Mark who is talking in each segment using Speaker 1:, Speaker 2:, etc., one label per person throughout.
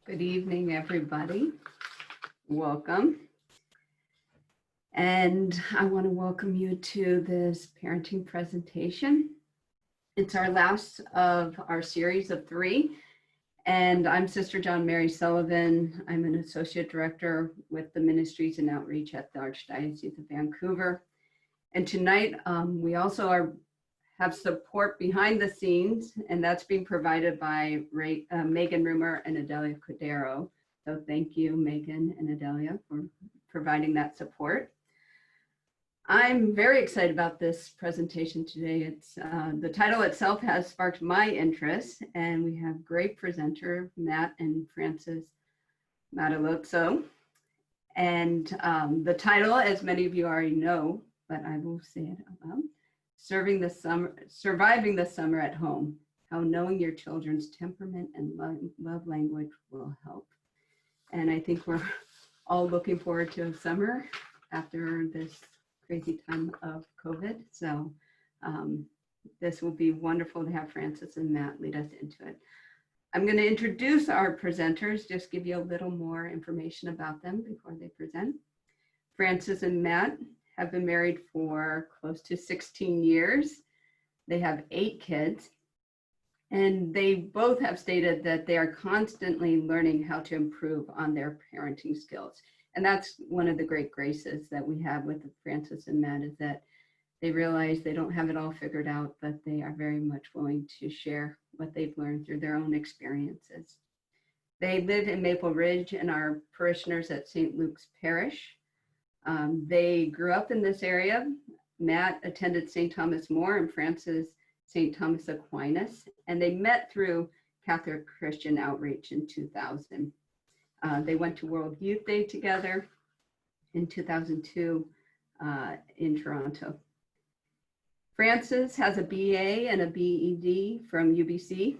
Speaker 1: Good evening, everybody. Welcome. And I want to welcome you to this parenting presentation. It's our last of our series of 3. And I'm Sister John Mary Sullivan. I'm an associate director with the Ministries and Outreach at the Archdiocese of Vancouver. And tonight we also have support behind the scenes, and that's being provided by Megan Rumer and Adelia Cordero. So thank you, Megan and Adelia, for providing that support. I'm very excited about this presentation today. It's the title itself has sparked my interest, and we have great presenter Matt and Frances Maddalozzo. And the title, as many of you already know, but I will say it out loud: Surviving the Summer at Home, How Knowing Your Children's Temperament and Love Language Will Help. And I think we're all looking forward to a summer after this crazy time of COVID. So this will be wonderful to have Frances and Matt lead us into it. I'm going to introduce our presenters, just give you a little more information about them before they present. Frances and Matt have been married for close to 16 years. They have 8 kids, and they both have stated that they are constantly learning how to improve on their parenting skills. And that's one of the great graces that we have with Frances and Matt, is that they realize they don't have it all figured out, but they are very much willing to share what they've learned through their own experiences. They live in Maple Ridge and are parishioners at St. Luke's Parish. They grew up in this area. Matt attended St. Thomas More and Frances St. Thomas Aquinas, and they met through Catholic Christian Outreach in 2000. They went to World Youth Day together in 2002 in Toronto. Frances has a BA and a BEd from UBC.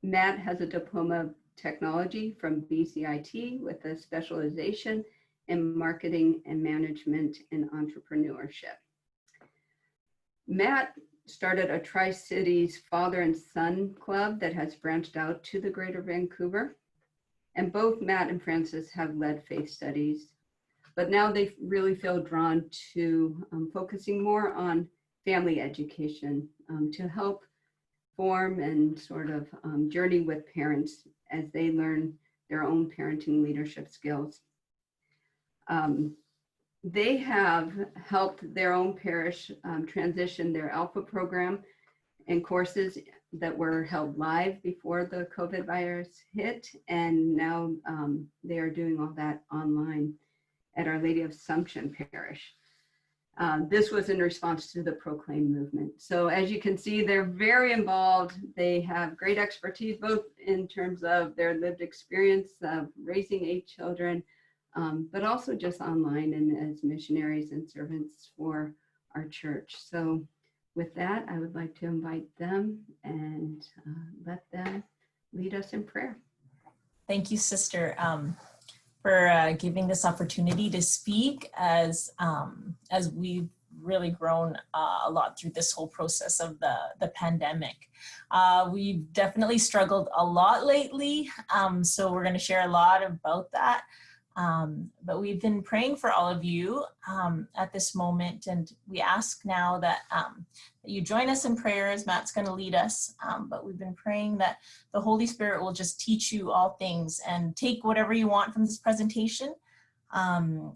Speaker 1: Matt has a Diploma of Technology from BCIT with a specialization in marketing and management and entrepreneurship. Matt started a Tri-Cities Father and Son Club that has branched out to the Greater Vancouver. And both Matt and Frances have led faith studies, but now they really feel drawn to focusing more on family education to help form and sort of journey with parents as they learn their own parenting leadership skills. They have helped their own parish transition their Alpha program and courses that were held live before the COVID virus hit. And now they are doing all that online at Our Lady of Assumption Parish. This was in response to the Proclaim movement. So as you can see, they're very involved. They have great expertise, both in terms of their lived experience of raising 8 children, but also just online and as missionaries and servants for our church. So with that, I would like to invite them and let them lead us in prayer.
Speaker 2: Thank you, Sister, for giving this opportunity to speak as we've really grown a lot through this whole process of the pandemic. We've definitely struggled a lot lately, so we're going to share a lot about that. But we've been praying for all of you at this moment, and we ask now that you join us in prayer as Matt's going to lead us. But we've been praying that the Holy Spirit will just teach you all things and take whatever you want from this presentation.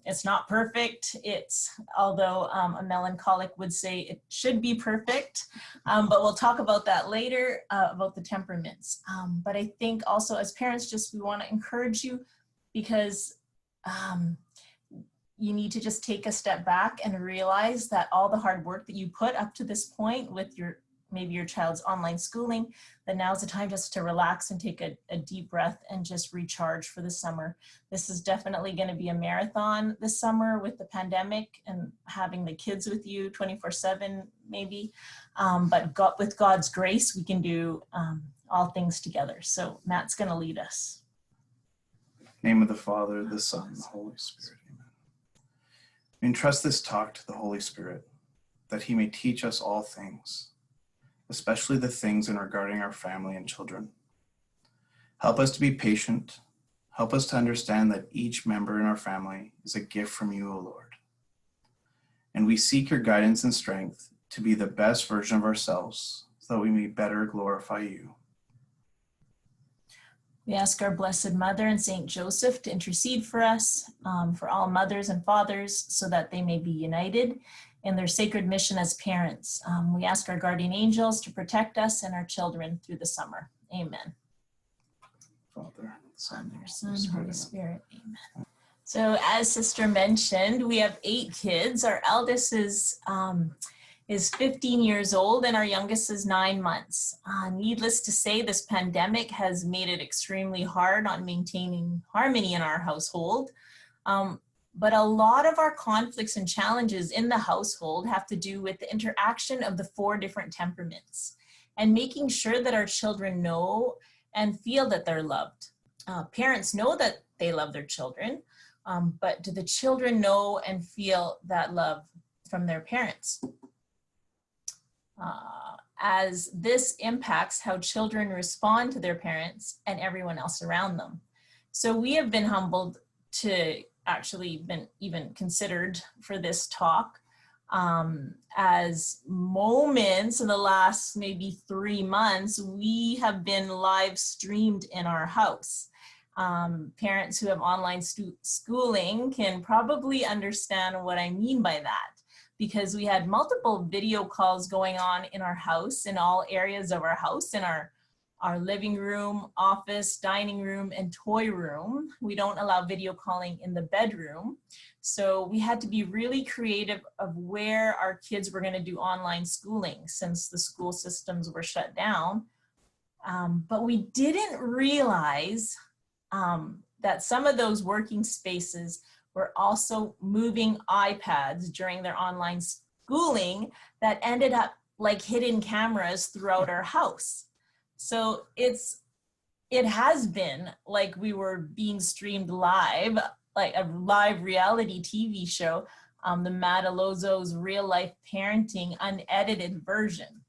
Speaker 2: It's not perfect. Although a melancholic would say it should be perfect, but we'll talk about that later, about the temperaments. But I think also as parents, we want to encourage you, because you need to just take a step back and realize that all the hard work that you put up to this point with maybe your child's online schooling, that now's the time just to relax and take a deep breath and just recharge for the summer. This is definitely going to be a marathon this summer with the pandemic and having the kids with you 24/7 maybe, but with God's grace, we can do all things together. So Matt's going to lead us.
Speaker 3: In the name of the Father, the Son, and the Holy Spirit. Amen. We entrust this talk to the Holy Spirit, that he may teach us all things, especially the things in regarding our family and children. Help us to be patient, help us to understand that each member in our family is a gift from you, O Lord. And we seek your guidance and strength to be the best version of ourselves so that we may better glorify you.
Speaker 2: We ask our Blessed Mother and Saint Joseph to intercede for us, for all mothers and fathers, so that they may be united in their sacred mission as parents. We ask our guardian angels to protect us and our children through the summer. Amen.
Speaker 3: Father, Son,
Speaker 2: Holy Spirit. Amen. So as Sister mentioned, we have 8 kids. Our eldest is 15 years old and our youngest is 9 months. Needless to say, this pandemic has made it extremely hard on maintaining harmony in our household. But a lot of our conflicts and challenges in the household have to do with the interaction of the 4 different temperaments and making sure that our children know and feel that they're loved. Parents know that they love their children, but do the children know and feel that love from their parents? As this impacts how children respond to their parents and everyone else around them. So we have been humbled to actually been even considered for this talk as moments in the last maybe 3 months, we have been live streamed in our house. Parents who have online schooling can probably understand what I mean by that, because we had multiple video calls going on in our house, in all areas of our house, in our living room, office, dining room, and toy room. We don't allow video calling in the bedroom. So we had to be really creative of where our kids were going to do online schooling since the school systems were shut down. But we didn't realize that some of those working spaces were also moving iPads during their online schooling that ended up like hidden cameras throughout our house. So it has been like we were being streamed live, like a live reality TV show, the Maddalozzo's Real Life Parenting unedited version.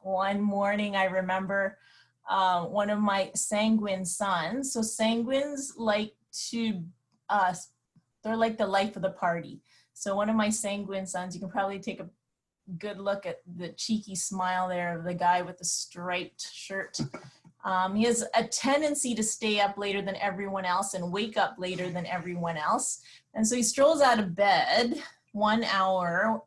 Speaker 2: One morning I remember one of my sanguine sons. So sanguines like to, they're like the life of the party. So one of my sanguine sons, you can probably take a good look at the cheeky smile there of the guy with the striped shirt. He has a tendency to stay up later than everyone else and wake up later than everyone else. And so he strolls out of bed 1 hour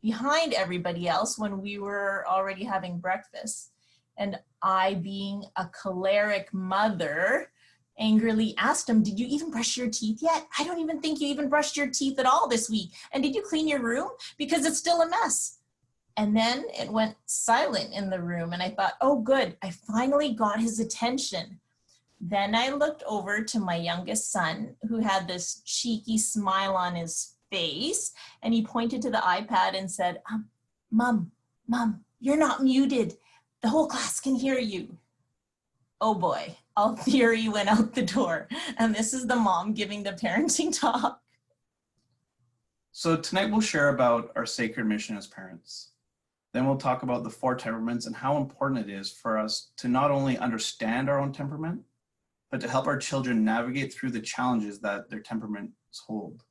Speaker 2: behind everybody else when we were already having breakfast. And I, being a choleric mother, angrily asked him, "Did you even brush your teeth yet? I don't even think you even brushed your teeth at all this week. And did you clean your room? Because it's still a mess." And then it went silent in the room. And I thought, oh, good, I finally got his attention. Then I looked over to my youngest son, who had this cheeky smile on his face. And he pointed to the iPad and said, Mom, you're not muted. The whole class can hear you. Oh boy, all theory went out the door. And this is the mom giving the parenting talk.
Speaker 3: So tonight we'll share about our sacred mission as parents. Then we'll talk about the 4 temperaments and how important it is for us to not only understand our own temperament, but to help our children navigate through the challenges that their temperaments hold.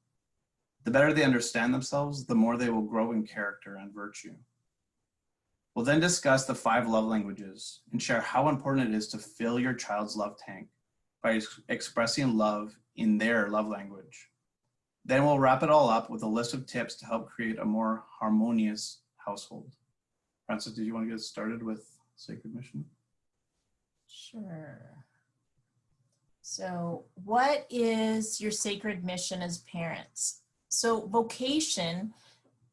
Speaker 3: The better they understand themselves, the more they will grow in character and virtue. We'll then discuss the 5 love languages and share how important it is to fill your child's love tank by expressing love in their love language. Then we'll wrap it all up with a list of tips to help create a more harmonious household. Frances, did you want to get started with sacred mission?
Speaker 2: Sure. So what is your sacred mission as parents? So vocation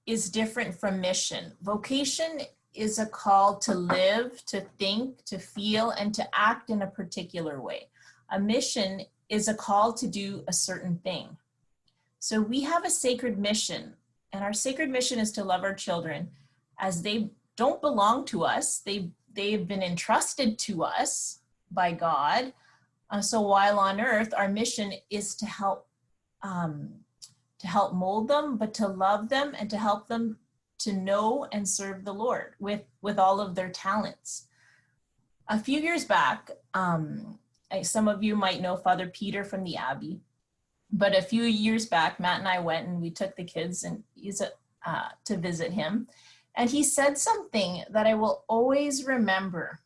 Speaker 2: is different from mission. Vocation is a call to live, to think, to feel, and to act in a particular way. A mission is a call to do a certain thing. So we have a sacred mission, and our sacred mission is to love our children as they don't belong to us. They've been entrusted to us by God. So while on earth, our mission is to help mold them, but to love them and to help them to know and serve the Lord with all of their talents. A few years back, Some of you might know Father Peter from the Abbey, but a few years back, Matt and I went and we took the kids and to visit him. And he said something that I will always remember.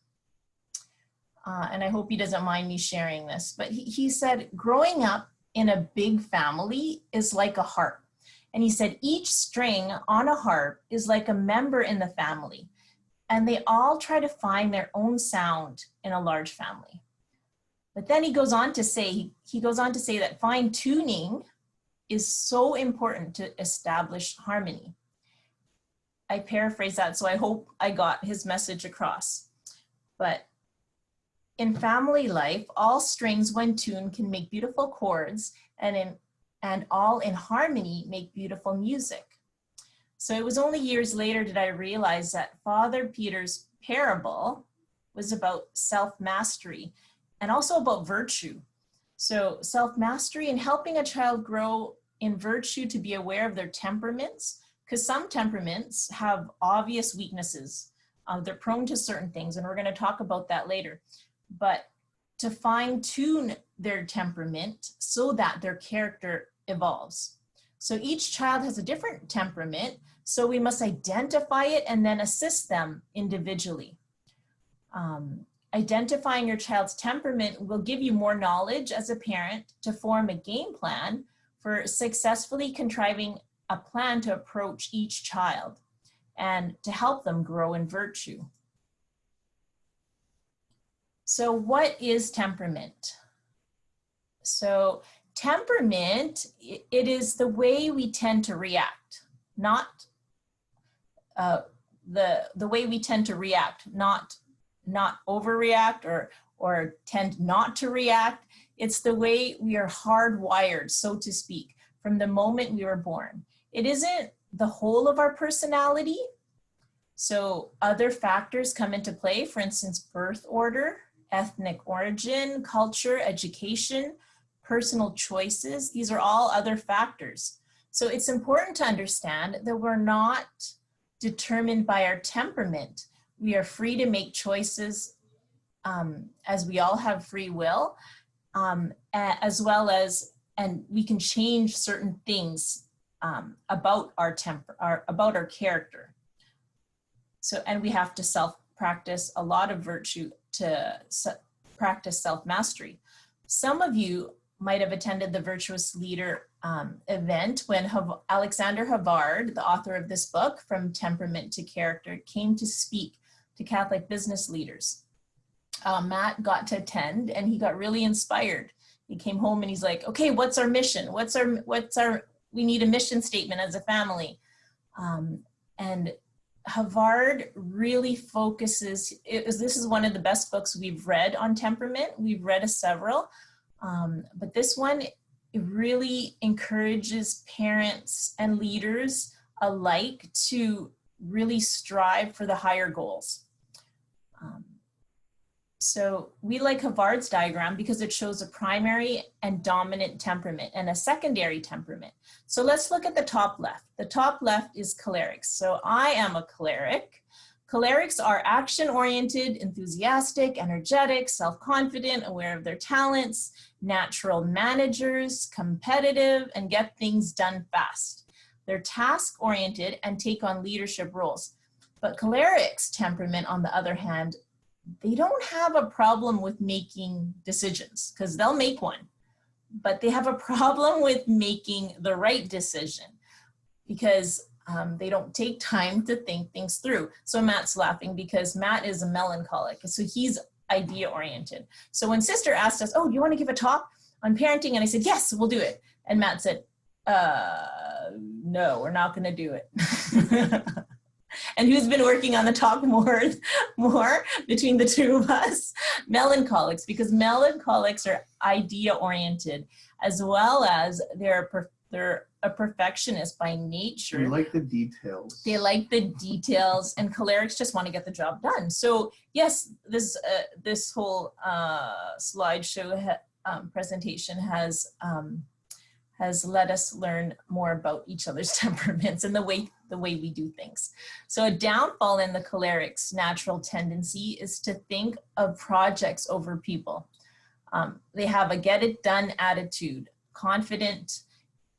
Speaker 2: And I hope he doesn't mind me sharing this, but he said, growing up in a big family is like a harp. And he said, each string on a harp is like a member in the family. And they all try to find their own sound in a large family. But then he goes on to say, that fine tuning is so important to establish harmony. I paraphrase that, so I hope I got his message across. But in family life, all strings when tuned can make beautiful chords, and all in harmony make beautiful music. So it was only years later did I realize that Father Peter's parable was about self-mastery and also about virtue. So self-mastery and helping a child grow in virtue to be aware of their temperaments, because some temperaments have obvious weaknesses. They're prone to certain things, and we're going to talk about that later. But to fine-tune their temperament so that their character evolves. So each child has a different temperament, so we must identify it and then assist them individually. Identifying your child's temperament will give you more knowledge as a parent to form a game plan for successfully contriving a plan to approach each child and to help them grow in virtue. So what is temperament? So temperament, it is the way we tend to react, not the way we tend to react, not overreact or tend not to react. It's the way we are hardwired, so to speak, from the moment we were born. It isn't the whole of our personality. So other factors come into play, for instance, birth order, ethnic origin, culture, education, personal choices. These are all other factors. So it's important to understand that we're not determined by our temperament. We are free to make choices, as we all have free will, as well as, and we can change certain things about our about our character. So, and we have to practice a lot of virtue to practice self-mastery. Some of you might have attended the Virtuous Leader event when Alexander Havard, the author of this book, From Temperament to Character, came to speak to Catholic business leaders. Matt got to attend and he got really inspired. He came home and he's like, okay, what's our mission? We need a mission statement as a family. And Havard really focuses, this is one of the best books we've read on temperament. We've read several, but this one, it really encourages parents and leaders alike to really strive for the higher goals. So we like Havard's diagram because it shows a primary and dominant temperament and a secondary temperament. So let's look at the top left. The top left is cholerics. So I am a choleric. Cholerics are action-oriented, enthusiastic, energetic, self-confident, aware of their talents, natural managers, competitive, and get things done fast. They're task-oriented and take on leadership roles. But cholerics' temperament, on the other hand, they don't have a problem with making decisions because they'll make one, but they have a problem with making the right decision because they don't take time to think things through. So Matt's laughing because Matt is a melancholic, so he's idea oriented. So when Sister asked us, oh, do you want to give a talk on parenting? And I said, yes, we'll do it. And Matt said, no, we're not going to do it. And who's been working on the talk more between the two of us? Melancholics, because melancholics are idea-oriented, as well as they're a perfectionist by nature.
Speaker 4: They like the details.
Speaker 2: They like the details, and cholerics just want to get the job done. So yes, this whole slideshow presentation has let us learn more about each other's temperaments and the way we do things. So a downfall in the cholerics' natural tendency is to think of projects over people. They have a get it done attitude, confident,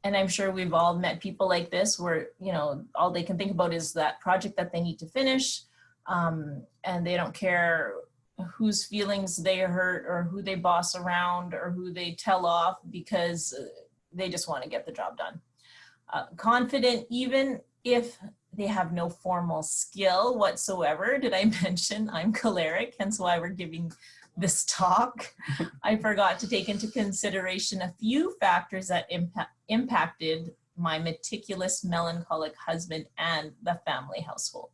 Speaker 2: and I'm sure we've all met people like this where, you know, all they can think about is that project that they need to finish, and they don't care whose feelings they hurt or who they boss around or who they tell off, because they just want to get the job done. Confident even if they have no formal skill whatsoever. Did I mention I'm choleric, hence why we're giving this talk? I forgot to take into consideration a few factors that impacted my meticulous, melancholic husband and the family household.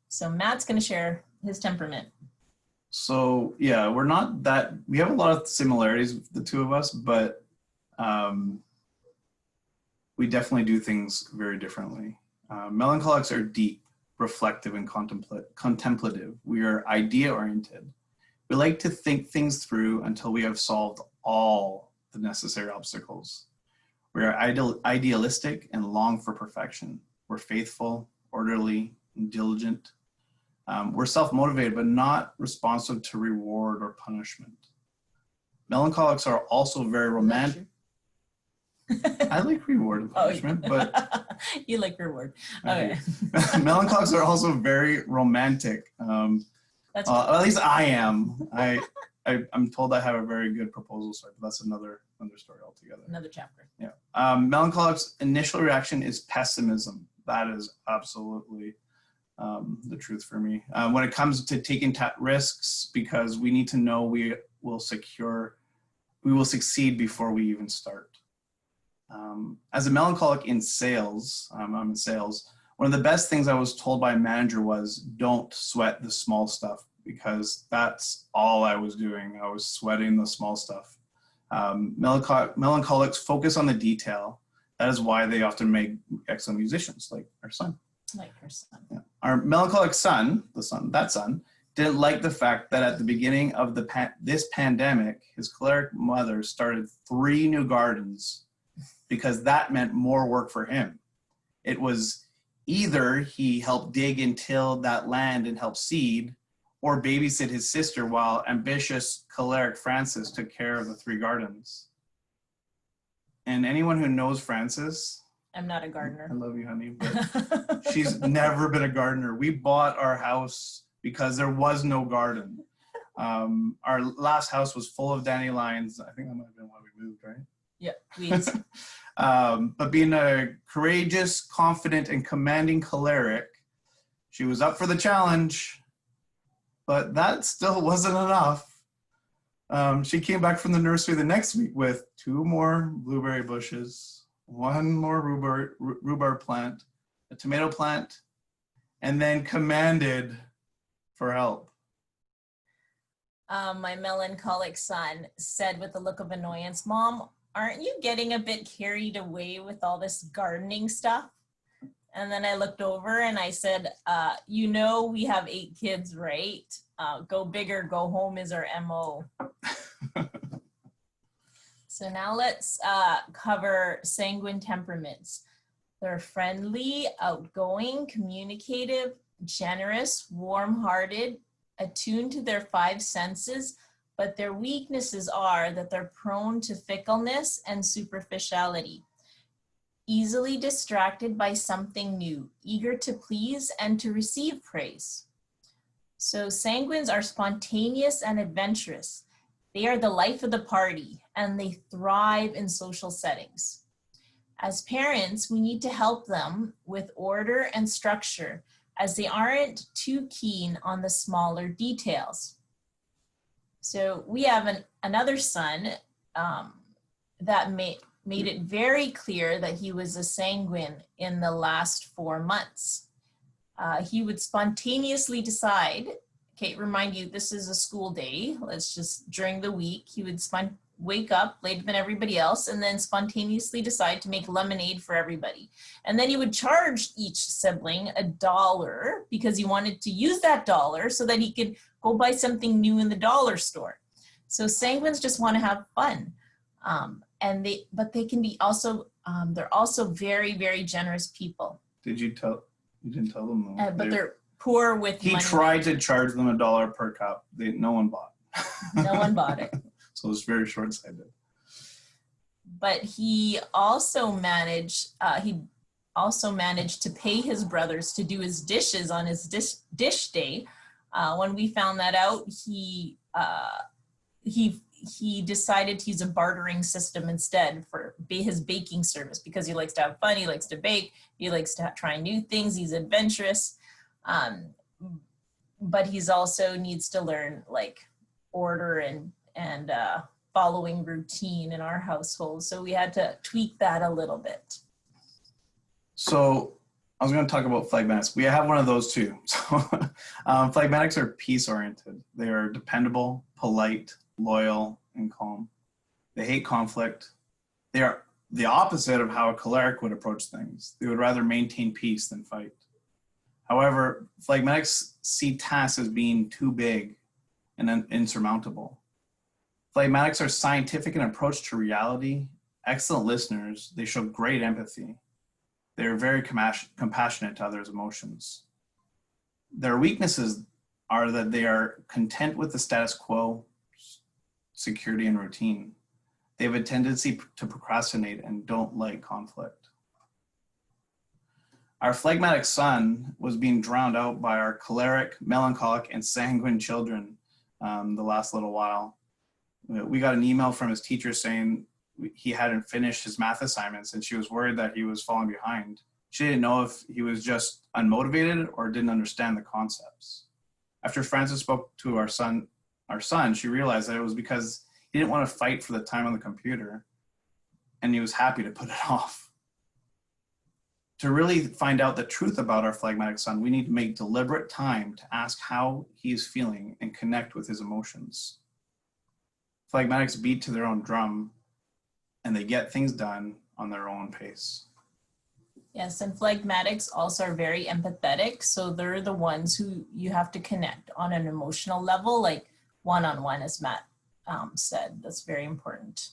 Speaker 2: So Matt's going to share his temperament.
Speaker 3: So yeah, we have a lot of similarities, the two of us, but we definitely do things very differently. Melancholics are deep, reflective, and contemplative. We are idea-oriented. We like to think things through until we have solved all the necessary obstacles. We are idealistic and long for perfection. We're faithful, orderly, and diligent. We're self-motivated, but not responsive to reward or punishment. Melancholics are also very romantic. I like reward and punishment, but
Speaker 2: you like reward. Okay.
Speaker 3: Melancholics are also very romantic.
Speaker 2: That's
Speaker 3: at least I am. I'm told I have a very good proposal story, but that's another story altogether.
Speaker 2: Another chapter.
Speaker 3: Yeah. Melancholics' initial reaction is pessimism. That is absolutely the truth for me. When it comes to taking risks, because we need to know we will succeed before we even start. As a melancholic in sales, I'm in sales, one of the best things I was told by a manager was don't sweat the small stuff, because that's all I was doing. I was sweating the small stuff. Melancholics focus on the detail. That is why they often make excellent musicians, like our son.
Speaker 2: Like her son.
Speaker 3: Yeah. Our melancholic son, that son, didn't like the fact that at the beginning of this pandemic, his choleric mother started 3 new gardens, because that meant more work for him. It was either he helped dig and till that land and help seed, or babysit his sister while ambitious choleric Frances took care of the 3 gardens. And anyone who knows Frances,
Speaker 2: I'm not a gardener.
Speaker 3: I love you, honey, but she's never been a gardener. We bought our house because there was no garden. Our last house was full of dandelions. I think that might have been why we moved, right?
Speaker 2: Yeah, weeds.
Speaker 3: But being a courageous, confident, and commanding choleric, she was up for the challenge, but that still wasn't enough. She came back from the nursery the next week with 2 more blueberry bushes, 1 more rhubarb plant, a tomato plant, and then commanded for help.
Speaker 2: My melancholic son said with a look of annoyance, "Mom, aren't you getting a bit carried away with all this gardening stuff?" And then I looked over and I said, you know, we have 8 kids, right? Go big or go home is our MO. So now let's cover sanguine temperaments. They're friendly, outgoing, communicative, generous, warm-hearted, attuned to their 5 senses, but their weaknesses are that they're prone to fickleness and superficiality, easily distracted by something new, eager to please and to receive praise. So sanguines are spontaneous and adventurous. They are the life of the party and they thrive in social settings. As parents, we need to help them with order and structure as they aren't too keen on the smaller details. So we have another son that made it very clear that he was a sanguine in the last 4 months. He would spontaneously decide, okay, remind you, this is a school day. Let's just, during the week, he would wake up later than everybody else and then spontaneously decide to make lemonade for everybody. And then he would charge each sibling $1 because he wanted to use that $1 so that he could go buy something new in the dollar store. So sanguines just want to have fun. But they can be also, they're also very, very generous people.
Speaker 3: You didn't tell them though.
Speaker 2: But they're poor with money.
Speaker 3: He tried to charge them $1 per cup. No one bought.
Speaker 2: No one bought it.
Speaker 3: So it's very short-sighted.
Speaker 2: But he also managed to pay his brothers to do his dishes on his dish day. When we found that out, he decided to use a bartering system instead for his baking service, because he likes to have fun, he likes to bake, he likes to try new things, he's adventurous. But he's also needs to learn like order and following routine in our household. So we had to tweak that a little bit.
Speaker 3: So I was going to talk about phlegmatics. We have one of those too. So phlegmatics are peace-oriented. They are dependable, polite, loyal, and calm. They hate conflict. They are the opposite of how a choleric would approach things. They would rather maintain peace than fight. However, phlegmatics see tasks as being too big and insurmountable. Phlegmatics are scientific in approach to reality, excellent listeners. They show great empathy. They are very compassionate to others' emotions. Their weaknesses are that they are content with the status quo, security, and routine. They have a tendency to procrastinate and don't like conflict. Our phlegmatic son was being drowned out by our choleric, melancholic, and sanguine children the last little while. We got an email from his teacher saying he hadn't finished his math assignments, and she was worried that he was falling behind. She didn't know if he was just unmotivated or didn't understand the concepts. After Frances spoke to our son, she realized that it was because he didn't want to fight for the time on the computer, and he was happy to put it off. To really find out the truth about our phlegmatic son, we need to make deliberate time to ask how he's feeling and connect with his emotions. Phlegmatics beat to their own drum, and they get things done on their own pace.
Speaker 2: Yes, and phlegmatics also are very empathetic. So they're the ones who you have to connect on an emotional level, like one-on-one, as Matt said. That's very important.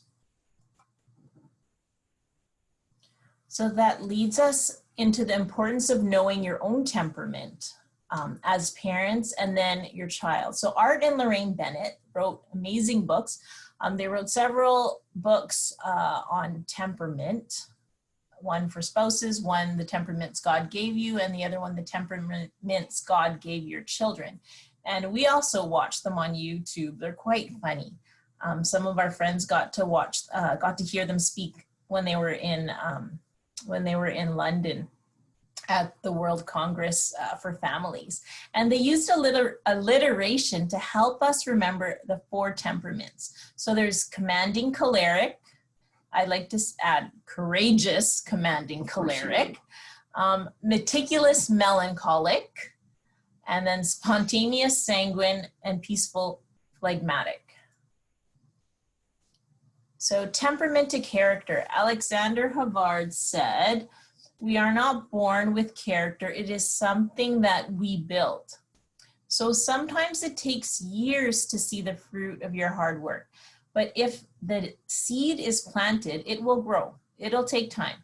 Speaker 2: So that leads us into the importance of knowing your own temperament as parents and then your child. So Art and Lorraine Bennett wrote amazing books. They wrote several books on temperament, one for spouses, one, The Temperaments God Gave You, and the other one, The Temperaments God Gave Your Children. And we also watched them on YouTube. They're quite funny. Some of our friends got to hear them speak when they were in London at the World Congress for Families. And they used alliteration to help us remember the 4 temperaments. So there's commanding choleric. I'd like to add courageous commanding choleric, meticulous melancholic, and then spontaneous sanguine and peaceful phlegmatic. So temperament to character. Alexander Havard said, "We are not born with character. It is something that we build." So sometimes it takes years to see the fruit of your hard work. But if the seed is planted, it will grow. It'll take time,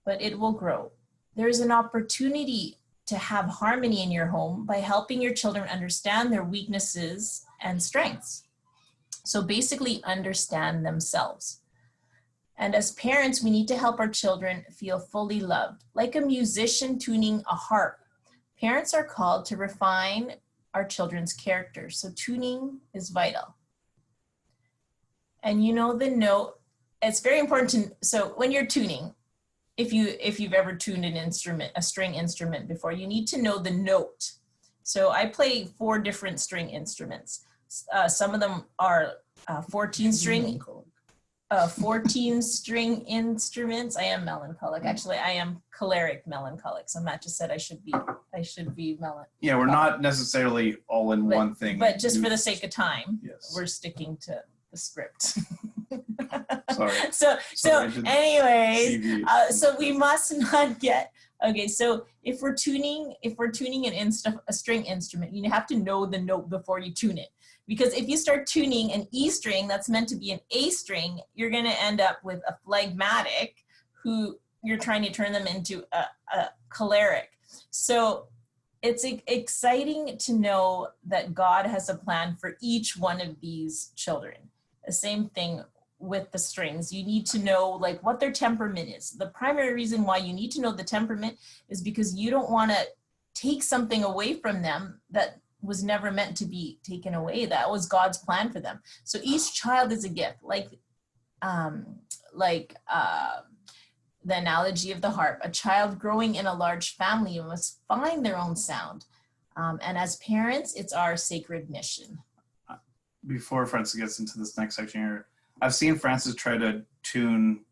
Speaker 2: but it will grow. There's an opportunity to have harmony in your home by helping your children understand their weaknesses and strengths. So basically understand themselves. And as parents, we need to help our children feel fully loved. Like a musician tuning a harp, parents are called to refine our children's character. So tuning is vital. And you know the note, it's very important to, so when you're tuning, if you've ever tuned an instrument, a string instrument before, you need to know the note. So I play 4 different string instruments. Some of them are 14 string instruments. I am melancholic. Actually, I am choleric melancholic. So Matt just said I should be melancholic.
Speaker 3: Yeah, we're not necessarily all in one thing.
Speaker 2: But just for the sake of time,
Speaker 3: yes,
Speaker 2: we're sticking to the script.
Speaker 3: Sorry.
Speaker 2: So anyways, so we must not get, okay, so if we're tuning a string instrument, you have to know the note before you tune it. Because if you start tuning an E string that's meant to be an A string, you're going to end up with a phlegmatic who you're trying to turn them into a choleric. So it's exciting to know that God has a plan for each one of these children. The same thing with the strings. You need to know like what their temperament is. The primary reason why you need to know the temperament is because you don't want to take something away from them that was never meant to be taken away. That was God's plan for them. So each child is a gift, like the analogy of the harp. A child growing in a large family must find their own sound. And as parents, it's our sacred mission.
Speaker 3: Before Frances gets into this next section here, I've seen Frances try to tune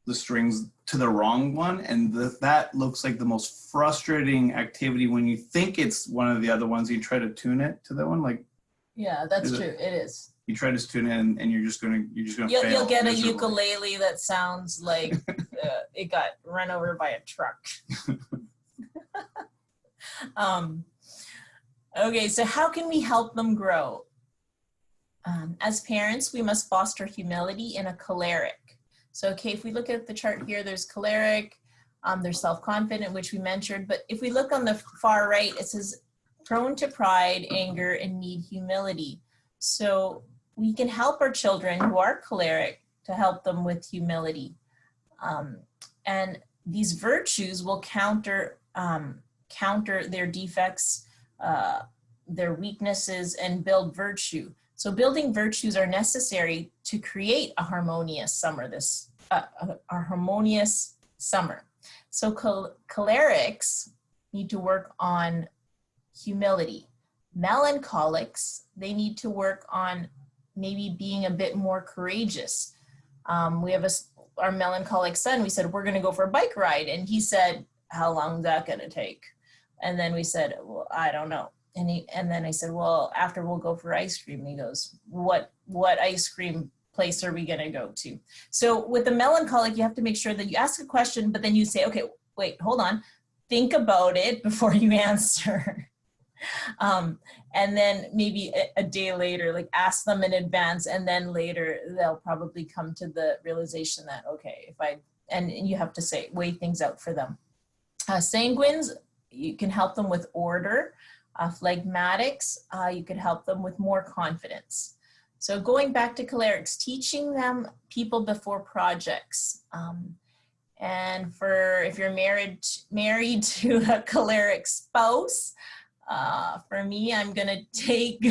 Speaker 3: the strings to the wrong one, and that looks like the most frustrating activity when you think it's one of the other ones. You try to tune it to that one, like
Speaker 2: yeah, that's true. It is.
Speaker 3: You try to tune it, and you're just gonna fail.
Speaker 2: You'll get
Speaker 3: miserably.
Speaker 2: a ukulele that sounds like it got run over by a truck. Okay, so how can we help them grow? As parents, we must foster humility in a choleric. So, okay, if we look at the chart here, there's choleric, there's self-confident, which we mentioned. But if we look on the far right, it says prone to pride, anger, and need humility. So we can help our children who are choleric to help them with humility. And these virtues will counter their defects, their weaknesses, and build virtue. So building virtues are necessary to create a harmonious summer. A harmonious summer. So cholerics need to work on humility. Melancholics, they need to work on maybe being a bit more courageous. We have our melancholic son. We said we're going to go for a bike ride, and he said, "How long is that going to take?" And then we said, "Well, I don't know." And then I said, "Well, after we'll go for ice cream." And he goes, what ice cream place are we going to go to? So with the melancholic, you have to make sure that you ask a question, but then you say, okay, wait, hold on. Think about it before you answer. And then maybe a day later, like ask them in advance, and then later they'll probably come to the realization that, okay, and you have to weigh things out for them. Sanguines, you can help them with order. Phlegmatics, you could help them with more confidence. So going back to cholerics, teaching them people before projects. And if you're married to a choleric spouse, for me, I'm gonna take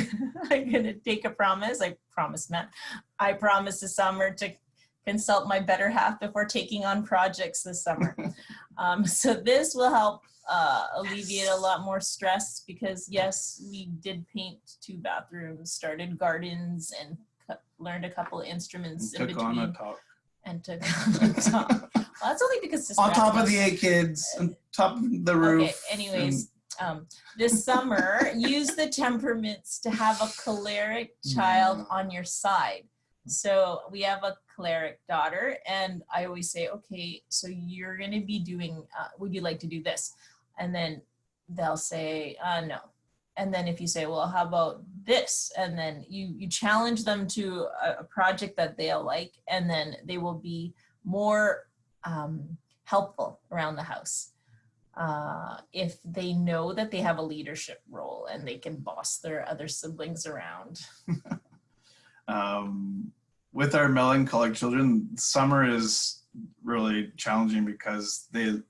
Speaker 2: a promise. I promised Matt. I promised this summer to consult my better half before taking on projects this summer. So this will help alleviate a lot more stress, because yes, we did paint 2 bathrooms, started gardens, and learned a couple of instruments in between. And took on the top. Well, that's only because
Speaker 3: on top of the 8 kids, on top of the roof.
Speaker 2: Okay, anyways, this summer, use the temperaments to have a choleric child on your side. So we have a choleric daughter, and I always say, okay, so you're going to be doing, would you like to do this? And then they'll say, no. And then if you say, well, how about this? And then you challenge them to a project that they'll like, and then they will be more helpful around the house. If they know that they have a leadership role and they can boss their other siblings around.
Speaker 3: With our melancholic children, summer is really challenging because they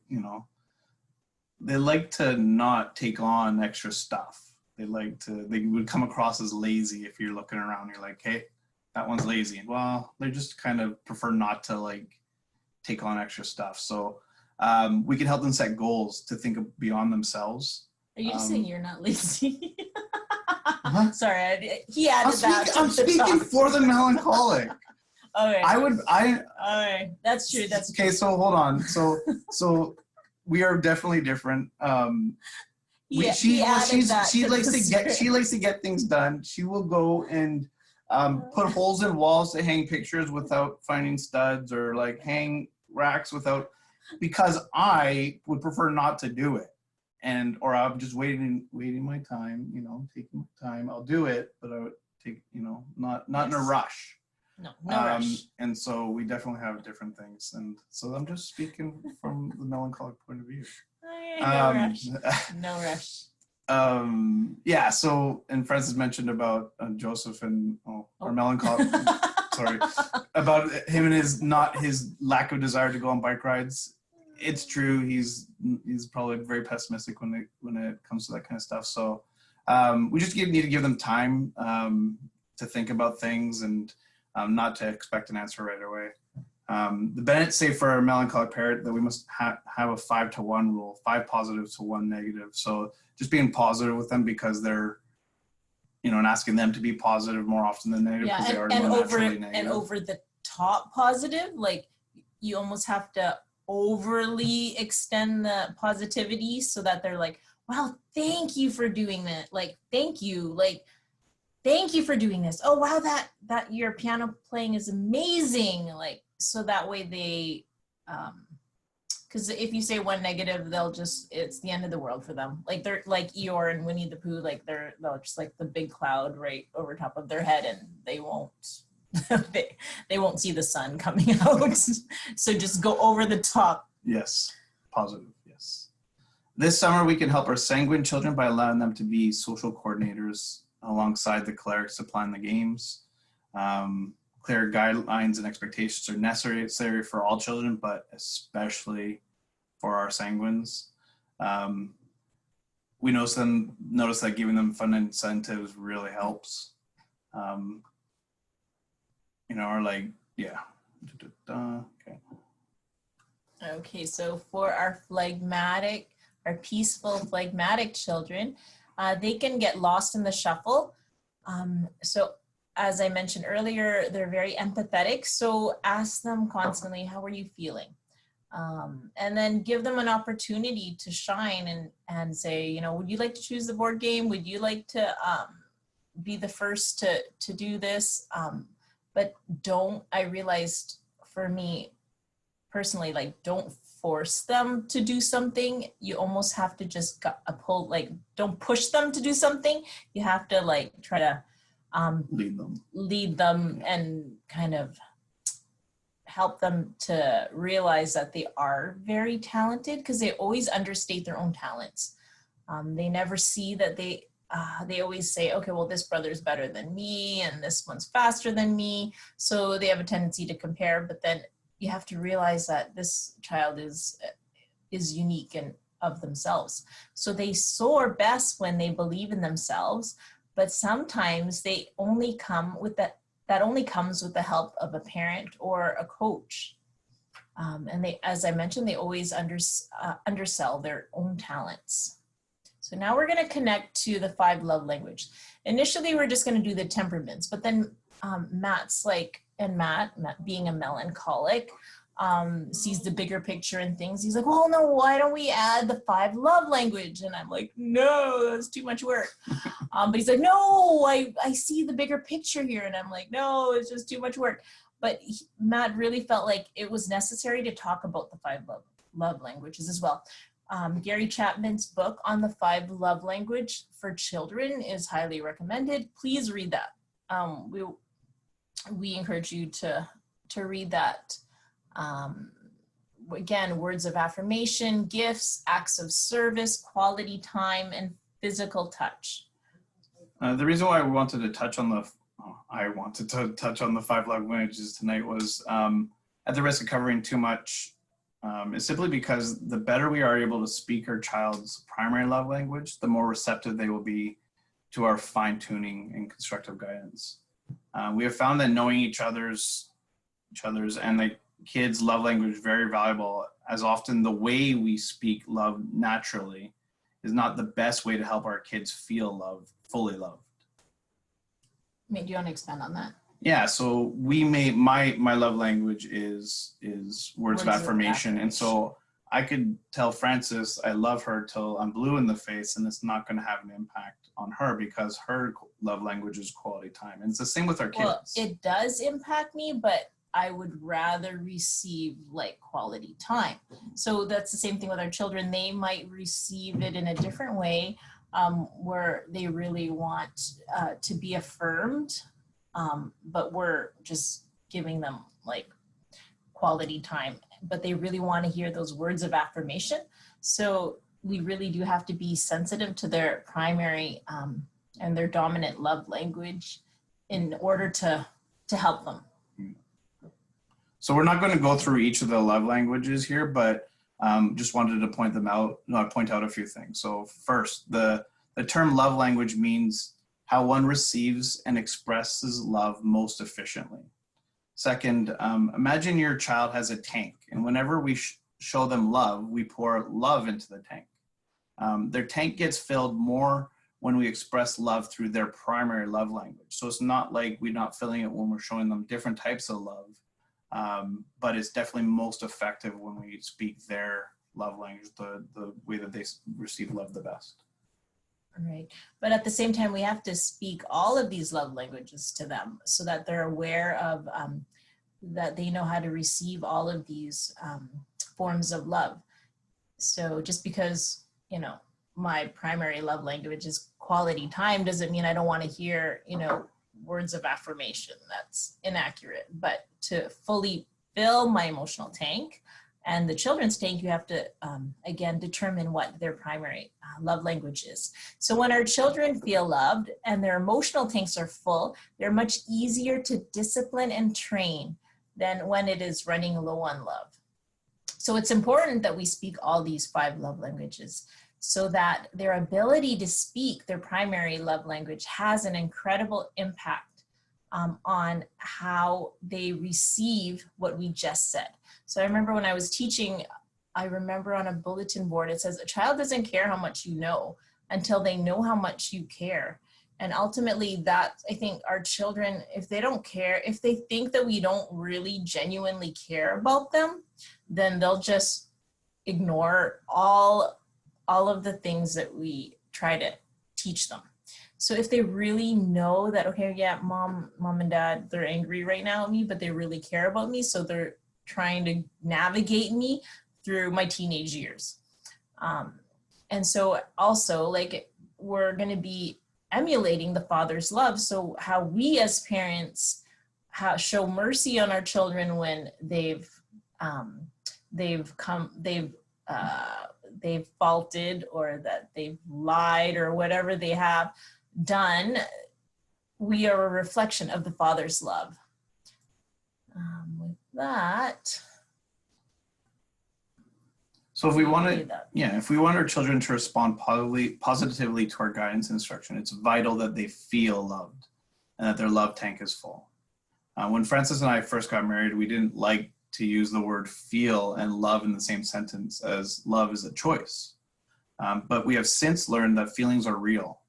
Speaker 3: like to not take on extra stuff. They would come across as lazy if you're looking around. You're like, hey, that one's lazy. Well, they just kind of prefer not to take on extra stuff. So we can help them set goals to think beyond themselves.
Speaker 2: Are you saying you're not lazy?
Speaker 3: What?
Speaker 2: Sorry, he added that.
Speaker 3: I'm speaking for the melancholic.
Speaker 2: Okay.
Speaker 3: Okay,
Speaker 2: that's true. That's
Speaker 3: okay.
Speaker 2: True.
Speaker 3: So hold on. So we are definitely different. She likes to get things done. She will go and put holes in walls to hang pictures without finding studs, or hang racks because I would prefer not to do it. Or I'm just waiting my time, taking my time. I'll do it, but I would take, not in a rush.
Speaker 2: No rush.
Speaker 3: And so we definitely have different things. And so I'm just speaking from the melancholic point of view.
Speaker 2: No rush. No rush.
Speaker 3: Yeah, so, and Frances mentioned about Joseph and, or Melancholic, sorry, about him and his lack of desire to go on bike rides. It's true. He's probably very pessimistic when it comes to that kind of stuff. So we just need to give them time to think about things and not to expect an answer right away. The Bennett say for a melancholic parent that we must have a 5-to-1 rule, 5 positive to 1 negative. So just being positive with them because they're, and asking them to be positive more often than negative because they are naturally negative.
Speaker 2: And over the top positive, like you almost have to overly extend the positivity so that they're like, wow, thank you for doing that. Like, thank you for doing this. Oh, wow, that your piano playing is amazing. Like, so that way they, because if you say 1 negative, it's the end of the world for them. Like they're like Eeyore and Winnie the Pooh, like they'll just like the big cloud right over top of their head and they won't, they won't see the sun coming out. So just go over the top.
Speaker 3: Yes, positive, yes. This summer, we can help our sanguine children by allowing them to be social coordinators alongside the clerics to plan the games. Clear guidelines and expectations are necessary for all children, but especially for our sanguines. We notice that giving them fun incentives really helps. Okay.
Speaker 2: Okay, so for our peaceful phlegmatic children, they can get lost in the shuffle. So as I mentioned earlier, they're very empathetic. So ask them constantly, how are you feeling? And then give them an opportunity to shine and say, would you like to choose the board game? Would you like to be the first to do this? But I realized for me personally, like, don't force them to do something. You almost have to just don't push them to do something. You have to like try to lead them and kind of help them to realize that they are very talented, because they always understate their own talents. They never see that they always say, okay, well, this brother's better than me and this one's faster than me. So they have a tendency to compare, but then you have to realize that this child is unique and of themselves. So they soar best when they believe in themselves, but sometimes they only come with that only comes with the help of a parent or a coach. And they, as I mentioned, they always undersell their own talents. So now we're going to connect to the 5 love language. Initially, we're just going to do the temperaments, but then Matt's like, and Matt being a melancholic, sees the bigger picture and things. He's like, well, no, why don't we add the 5 love language? And I'm like, no, that's too much work. But he's like, no, I see the bigger picture here. And I'm like, no, it's just too much work. But Matt really felt like it was necessary to talk about the 5 love languages as well. Gary Chapman's book on the 5 love language for children is highly recommended. Please read that. We encourage you to read that. Again, words of affirmation, gifts, acts of service, quality time, and physical touch.
Speaker 3: The reason why I wanted to touch on the 5 love languages tonight was, at the risk of covering too much, is simply because the better we are able to speak our child's primary love language, the more receptive they will be to our fine-tuning and constructive guidance. We have found that knowing each other's and the kids' love language is very valuable, as often the way we speak love naturally is not the best way to help our kids feel loved, fully loved.
Speaker 2: Do you want to expand on that?
Speaker 3: Yeah, so my love language is words of affirmation. And so I could tell Frances I love her till I'm blue in the face, and it's not going to have an impact on her because her love language is quality time. And it's the same with our kids.
Speaker 2: Well, it does impact me, but I would rather receive like quality time. So that's the same thing with our children. They might receive it in a different way, where they really want to be affirmed, but we're just giving them like quality time, but they really want to hear those words of affirmation. So we really do have to be sensitive to their primary and their dominant love language in order to help them.
Speaker 3: So we're not going to go through each of the love languages here, but just wanted to point out a few things. So first, the term love language means how one receives and expresses love most efficiently. Second, imagine your child has a tank, and whenever we show them love, we pour love into the tank. Their tank gets filled more when we express love through their primary love language. So it's not like we're not filling it when we're showing them different types of love, but it's definitely most effective when we speak their love language, the way that they receive love the best.
Speaker 2: Right. But at the same time, we have to speak all of these love languages to them so that they're aware of, that they know how to receive all of these forms of love. So just because, you know, my primary love language is quality time doesn't mean I don't want to hear, you know, words of affirmation. That's inaccurate. But to fully fill my emotional tank and the children's tank, you have to, again, determine what their primary love language is. So when our children feel loved and their emotional tanks are full, they're much easier to discipline and train than when it is running low on love. So it's important that we speak all these 5 love languages so that their ability to speak their primary love language has an incredible impact on how they receive what we just said. So I remember when I was teaching, I remember on a bulletin board, it says, a child doesn't care how much you know until they know how much you care. And ultimately that, I think our children, if they don't care, if they think that we don't really genuinely care about them, then they'll just ignore all of the things that we try to teach them. So if they really know that, okay, yeah, mom and dad, they're angry right now at me, but they really care about me. So they're trying to navigate me through my teenage years. And so also, like, we're going to be emulating the Father's love. So how we as parents show mercy on our children when they've faulted or that they've lied or whatever they have done, we are a reflection of the Father's love. With that.
Speaker 3: So if we want our children to respond positively to our guidance and instruction, it's vital that they feel loved and that their love tank is full. When Frances and I first got married, we didn't like to use the word feel and love in the same sentence, as love is a choice. But we have since learned that feelings are real.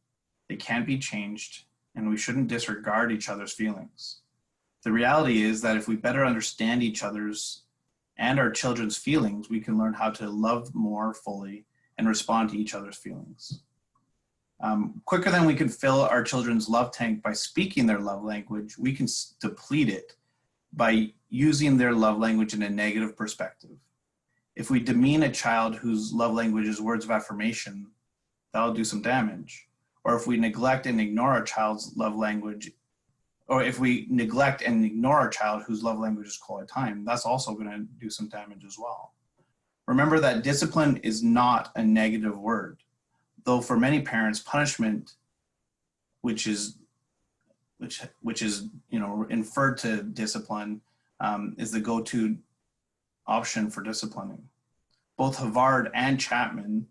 Speaker 3: They can't be changed, and we shouldn't disregard each other's feelings. The reality is that if we better understand each other's and our children's feelings, we can learn how to love more fully and respond to each other's feelings. Quicker than we can fill our children's love tank by speaking their love language, we can deplete it by using their love language in a negative perspective. If we demean a child whose love language is words of affirmation, that'll do some damage. Or if we neglect and ignore our child's love language, or if we neglect and ignore our child whose love language is quality time, that's also going to do some damage as well. Remember that discipline is not a negative word, though for many parents, punishment, which is inferred to discipline, is the go-to option for disciplining. Both Havard and Chapman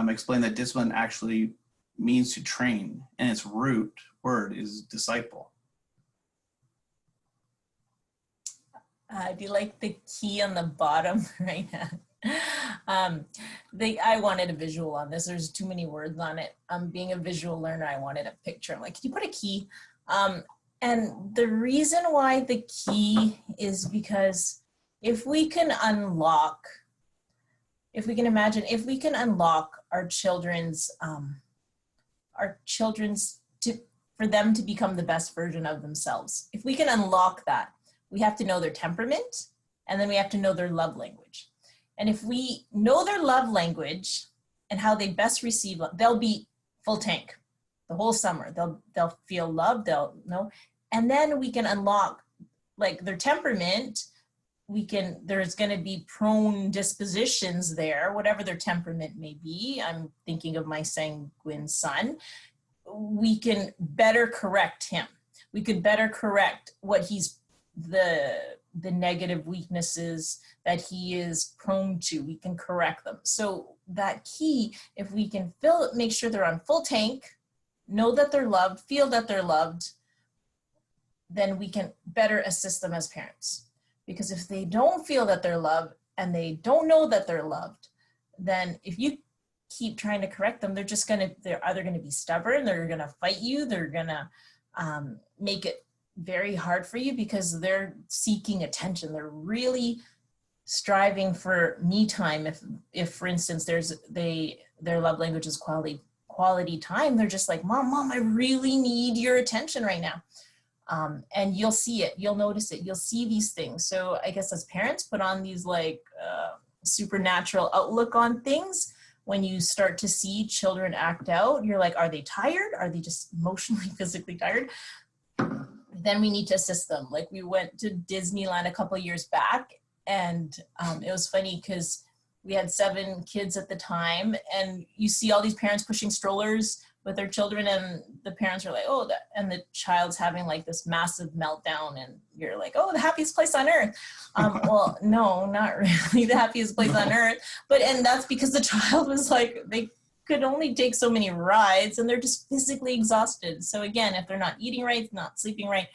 Speaker 3: explain that discipline actually means to train, and its root word is disciple.
Speaker 2: Do you like the key on the bottom right now? I wanted a visual on this. There's too many words on it. Being a visual learner, I wanted a picture. I'm like, can you put a key? And the reason why the key is because if we can unlock our children's for them to become the best version of themselves. If we can unlock that, we have to know their temperament, and then we have to know their love language. And if we know their love language and how they best receive love, they'll be full tank the whole summer. They'll feel loved, they'll know. And then we can unlock like their temperament. there's going to be prone dispositions there, whatever their temperament may be. I'm thinking of my sanguine son. We can better correct him. We could better correct what he's, the negative weaknesses that he is prone to. We can correct them. So that key, if we can make sure they're on full tank, know that they're loved, feel that they're loved, then we can better assist them as parents. Because if they don't feel that they're loved and they don't know that they're loved, then if you keep trying to correct them, they're either going to be stubborn, they're going to fight you, they're going to make it very hard for you because they're seeking attention. They're really striving for me time. If for instance, their love language is quality time, they're just like, mom, I really need your attention right now. And you'll see it, you'll notice it, you'll see these things. So I guess as parents, put on these like supernatural outlook on things. When you start to see children act out, you're like, are they tired? Are they just emotionally, physically tired? Then we need to assist them. Like we went to Disneyland a couple of years back, and it was funny because we had 7 kids at the time, and you see all these parents pushing strollers with their children, and the parents are like, oh, and the child's having like this massive meltdown, and you're like, oh, the happiest place on earth. Well, no, not really the happiest place on earth, and that's because the child was like, they could only take so many rides, and they're just physically exhausted. So again, if they're not eating right, not sleeping right,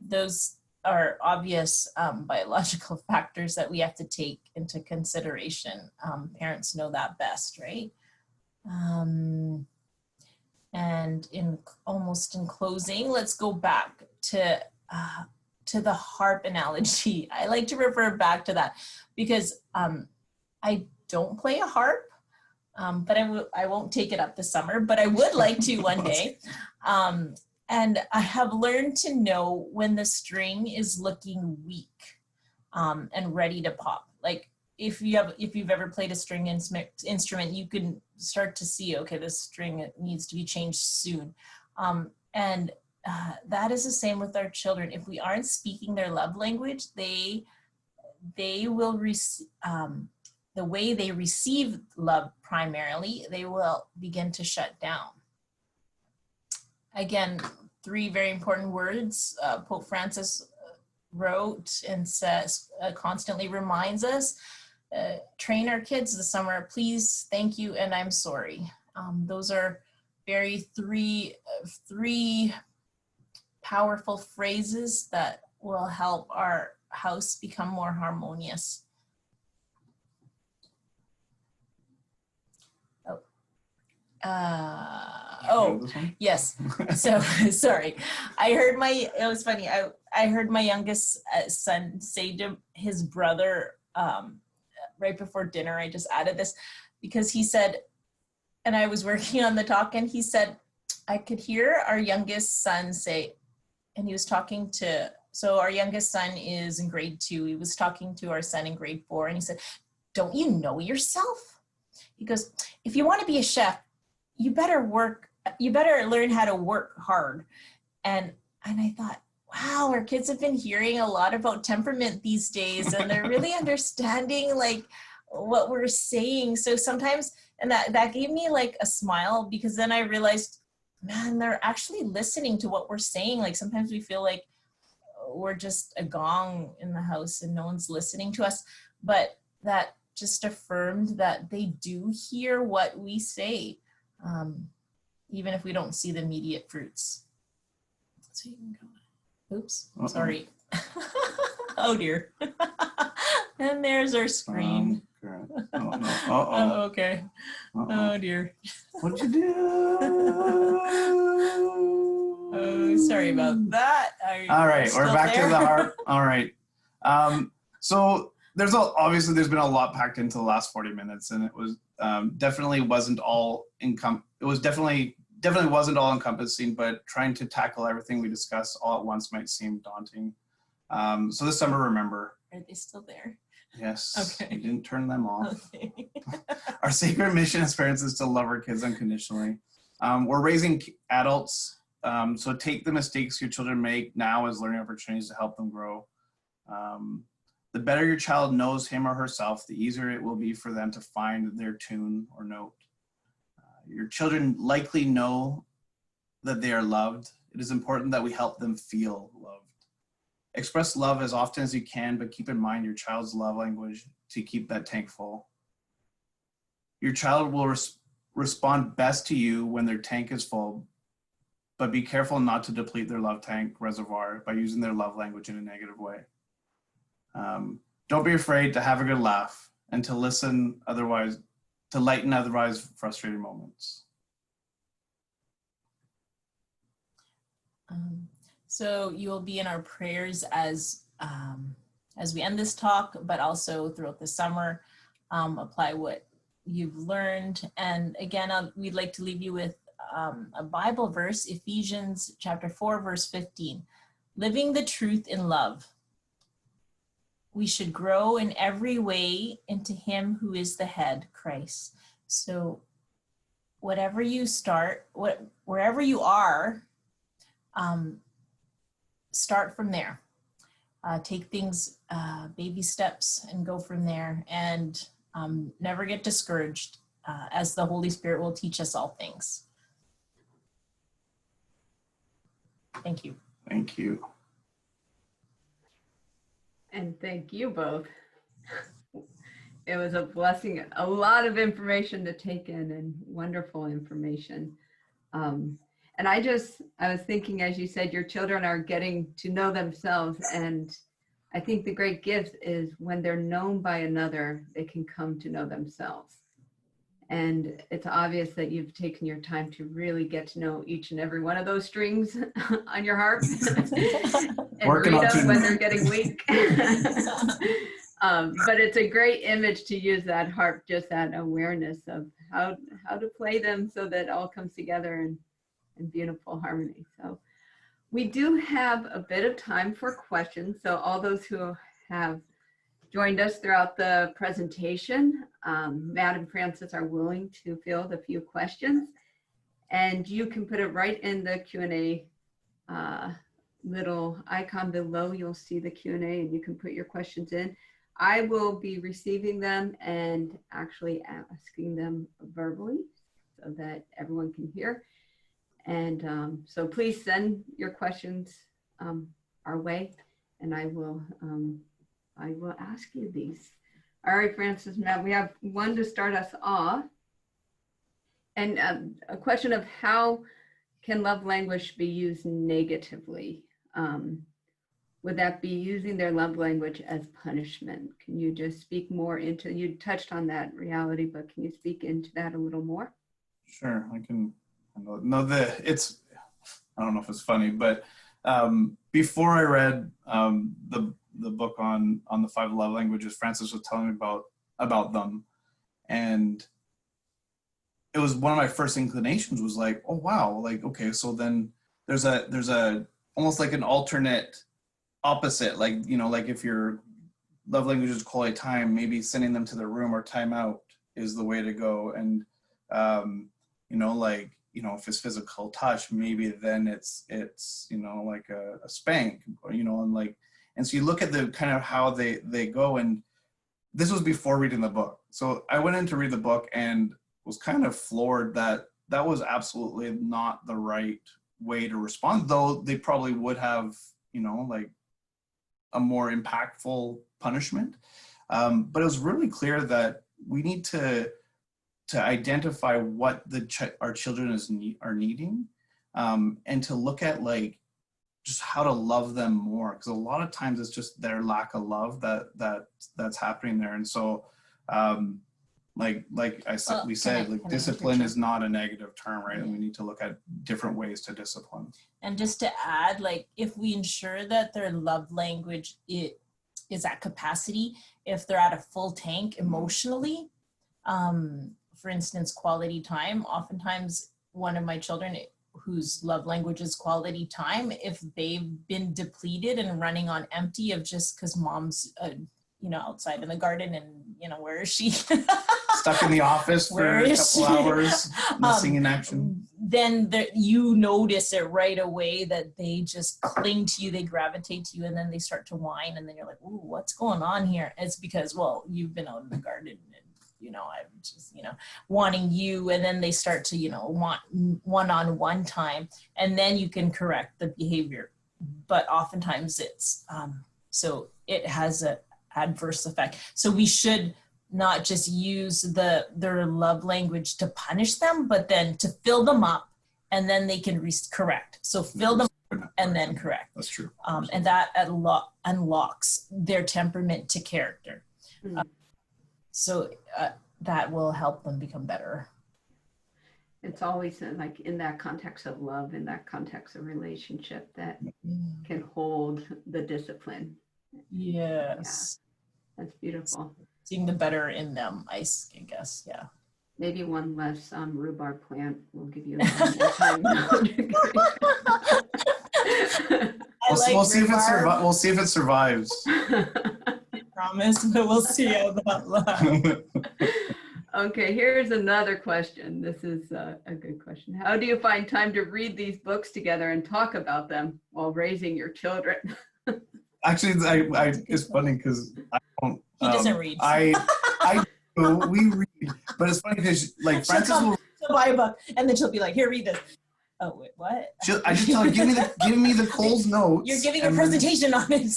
Speaker 2: those are obvious biological factors that we have to take into consideration. Parents know that best, right? And in closing, let's go back to the harp analogy. I like to refer back to that because I don't play a harp, but I won't take it up this summer, but I would like to one day. And I have learned to know when the string is looking weak and ready to pop. Like if you've ever played a string instrument, you can start to see, okay, this string needs to be changed soon. And that is the same with our children. If we aren't speaking their love language, they will the way they receive love primarily, they will begin to shut down. Again, 3 very important words Pope Francis wrote and says, constantly reminds us, train our kids this summer, please, thank you, and I'm sorry. Those are three powerful phrases that will help our house become more harmonious. Yes. So sorry. It was funny. I heard my youngest son say to his brother right before dinner, I just added this because he said, and I was working on the talk, and he said, I could hear our youngest son say, and he was talking to, so our youngest son is in grade 2. He was talking to our son in grade 4, and he said, don't you know yourself? He goes, if you want to be a chef, you better learn how to work hard. And I thought, wow, our kids have been hearing a lot about temperament these days, and they're really understanding like what we're saying. So sometimes, and that gave me like a smile, because then I realized, man, they're actually listening to what we're saying. Like sometimes we feel like we're just a gong in the house and no one's listening to us, but that just affirmed that they do hear what we say. Even if we don't see the immediate fruits. So you can go. Oops, sorry. Oh dear. And there's our screen.
Speaker 3: Oh, no. Uh-oh.
Speaker 2: Okay.
Speaker 3: Uh-oh.
Speaker 2: Oh dear.
Speaker 3: What'd you do?
Speaker 2: Oh, sorry about that.
Speaker 3: All right, we're back to the harp. All right. So there's been a lot packed into the last 40 minutes, and it was definitely wasn't all wasn't all encompassing, but trying to tackle everything we discussed all at once might seem daunting. So this summer, remember.
Speaker 2: Are they still there?
Speaker 3: Yes.
Speaker 2: Okay.
Speaker 3: We didn't turn them off.
Speaker 2: Okay.
Speaker 3: Our sacred mission as parents is to love our kids unconditionally. We're raising adults, so take the mistakes your children make now as learning opportunities to help them grow. The better your child knows him or herself, the easier it will be for them to find their tune or note. Your children likely know that they are loved. It is important that we help them feel loved. Express love as often as you can, but keep in mind your child's love language to keep that tank full. Your child will respond best to you when their tank is full, but be careful not to deplete their love tank reservoir by using their love language in a negative way. Don't be afraid to have a good laugh and to listen to lighten otherwise frustrated moments.
Speaker 2: So you will be in our prayers as we end this talk, but also throughout the summer, apply what you've learned. And again, we'd like to leave you with a Bible verse, Ephesians chapter 4, verse 15. Living the truth in love. We should grow in every way into him who is the head, Christ. So whatever you start, wherever you are, start from there. Take things baby steps and go from there, and never get discouraged, as the Holy Spirit will teach us all things. Thank you.
Speaker 3: Thank you.
Speaker 1: And thank you both. It was a blessing, a lot of information to take in and wonderful information. And I was thinking, as you said, your children are getting to know themselves. And I think the great gift is when they're known by another, they can come to know themselves. And it's obvious that you've taken your time to really get to know each and every one of those strings on your harp and
Speaker 3: Working
Speaker 1: read
Speaker 3: on
Speaker 1: them
Speaker 3: two
Speaker 1: when
Speaker 3: more.
Speaker 1: they're getting weak. But it's a great image to use that harp, just that awareness of how to play them so that it all comes together in beautiful harmony. So we do have a bit of time for questions. So all those who have joined us throughout the presentation, Matt and Frances are willing to field a few questions, and you can put it right in the Q&A little icon below. You'll see the Q&A and you can put your questions in. I will be receiving them and actually asking them verbally so that everyone can hear. And so please send your questions our way, and I will ask you these. All right, Frances, Matt, we have one to start us off. And a question of how can love language be used negatively? Would that be using their love language as punishment? Can you just speak more into, you touched on that reality, but can you speak into that a little more?
Speaker 3: Sure, I can. No, I don't know if it's funny, but before I read the book on the 5 love languages, Frances was telling me about them, and it was one of my first inclinations was like, oh wow, like okay, so then there's a almost like an alternate opposite, like, you know, like if your love language is quality time, maybe sending them to their room or timeout is the way to go. And you know, like, you know, if it's physical touch, maybe then it's you know, like a spank, or, you know, and so you look at the kind of how they go. And this was before reading the book, so I went in to read the book and was kind of floored that was absolutely not the right way to respond, though they probably would have, you know, like a more impactful punishment. But it was really clear that we need to identify what our children are needing, and to look at like just how to love them more, because a lot of times it's just their lack of love that's happening there. And so like I said, we said, like, discipline is not a negative term, right? And we need to look at different ways to discipline.
Speaker 2: And just to add, like, if we ensure that their love language is at capacity, if they're at a full tank emotionally, for instance, quality time, oftentimes one of my children whose love language is quality time, if they've been depleted and running on empty of just because mom's, you know, outside in the garden and, you know, where is she?
Speaker 3: stuck in the office for
Speaker 2: Where
Speaker 3: a
Speaker 2: is
Speaker 3: couple
Speaker 2: she?
Speaker 3: hours, missing in action.
Speaker 2: Then you notice it right away that they just cling to you, they gravitate to you, and then they start to whine, and then you're like, ooh, what's going on here? It's because, well, you've been out in the garden and, I'm just, wanting you, and then they start to, want one-on-one time, and then you can correct the behavior. But oftentimes it's, so it has an adverse effect. So we should not just use their love language to punish them, but then to fill them up, and then they can correct. So fill them up and then correct.
Speaker 3: That's true.
Speaker 2: And that unlocks their temperament to character. So that will help them become better.
Speaker 1: It's always like in that context of love, in that context of relationship, that can hold the discipline.
Speaker 2: Yes.
Speaker 1: Yeah, that's beautiful.
Speaker 2: Seeing the better in them, I guess. Yeah.
Speaker 1: Maybe one less rhubarb plant will give you a little time.
Speaker 3: We'll see if it survives.
Speaker 2: Promise, but we'll see how that lasts.
Speaker 1: Okay, here's another question. This is a good question. How do you find time to read these books together and talk about them while raising your children?
Speaker 3: Actually, it's funny because I don't.
Speaker 2: He doesn't read.
Speaker 3: We read, but it's funny because like Frances will
Speaker 2: buy a book and then she'll be like, "Here, read this." Oh wait, what?
Speaker 3: I just tell her, give me the Coles notes.
Speaker 2: You're giving a presentation on it.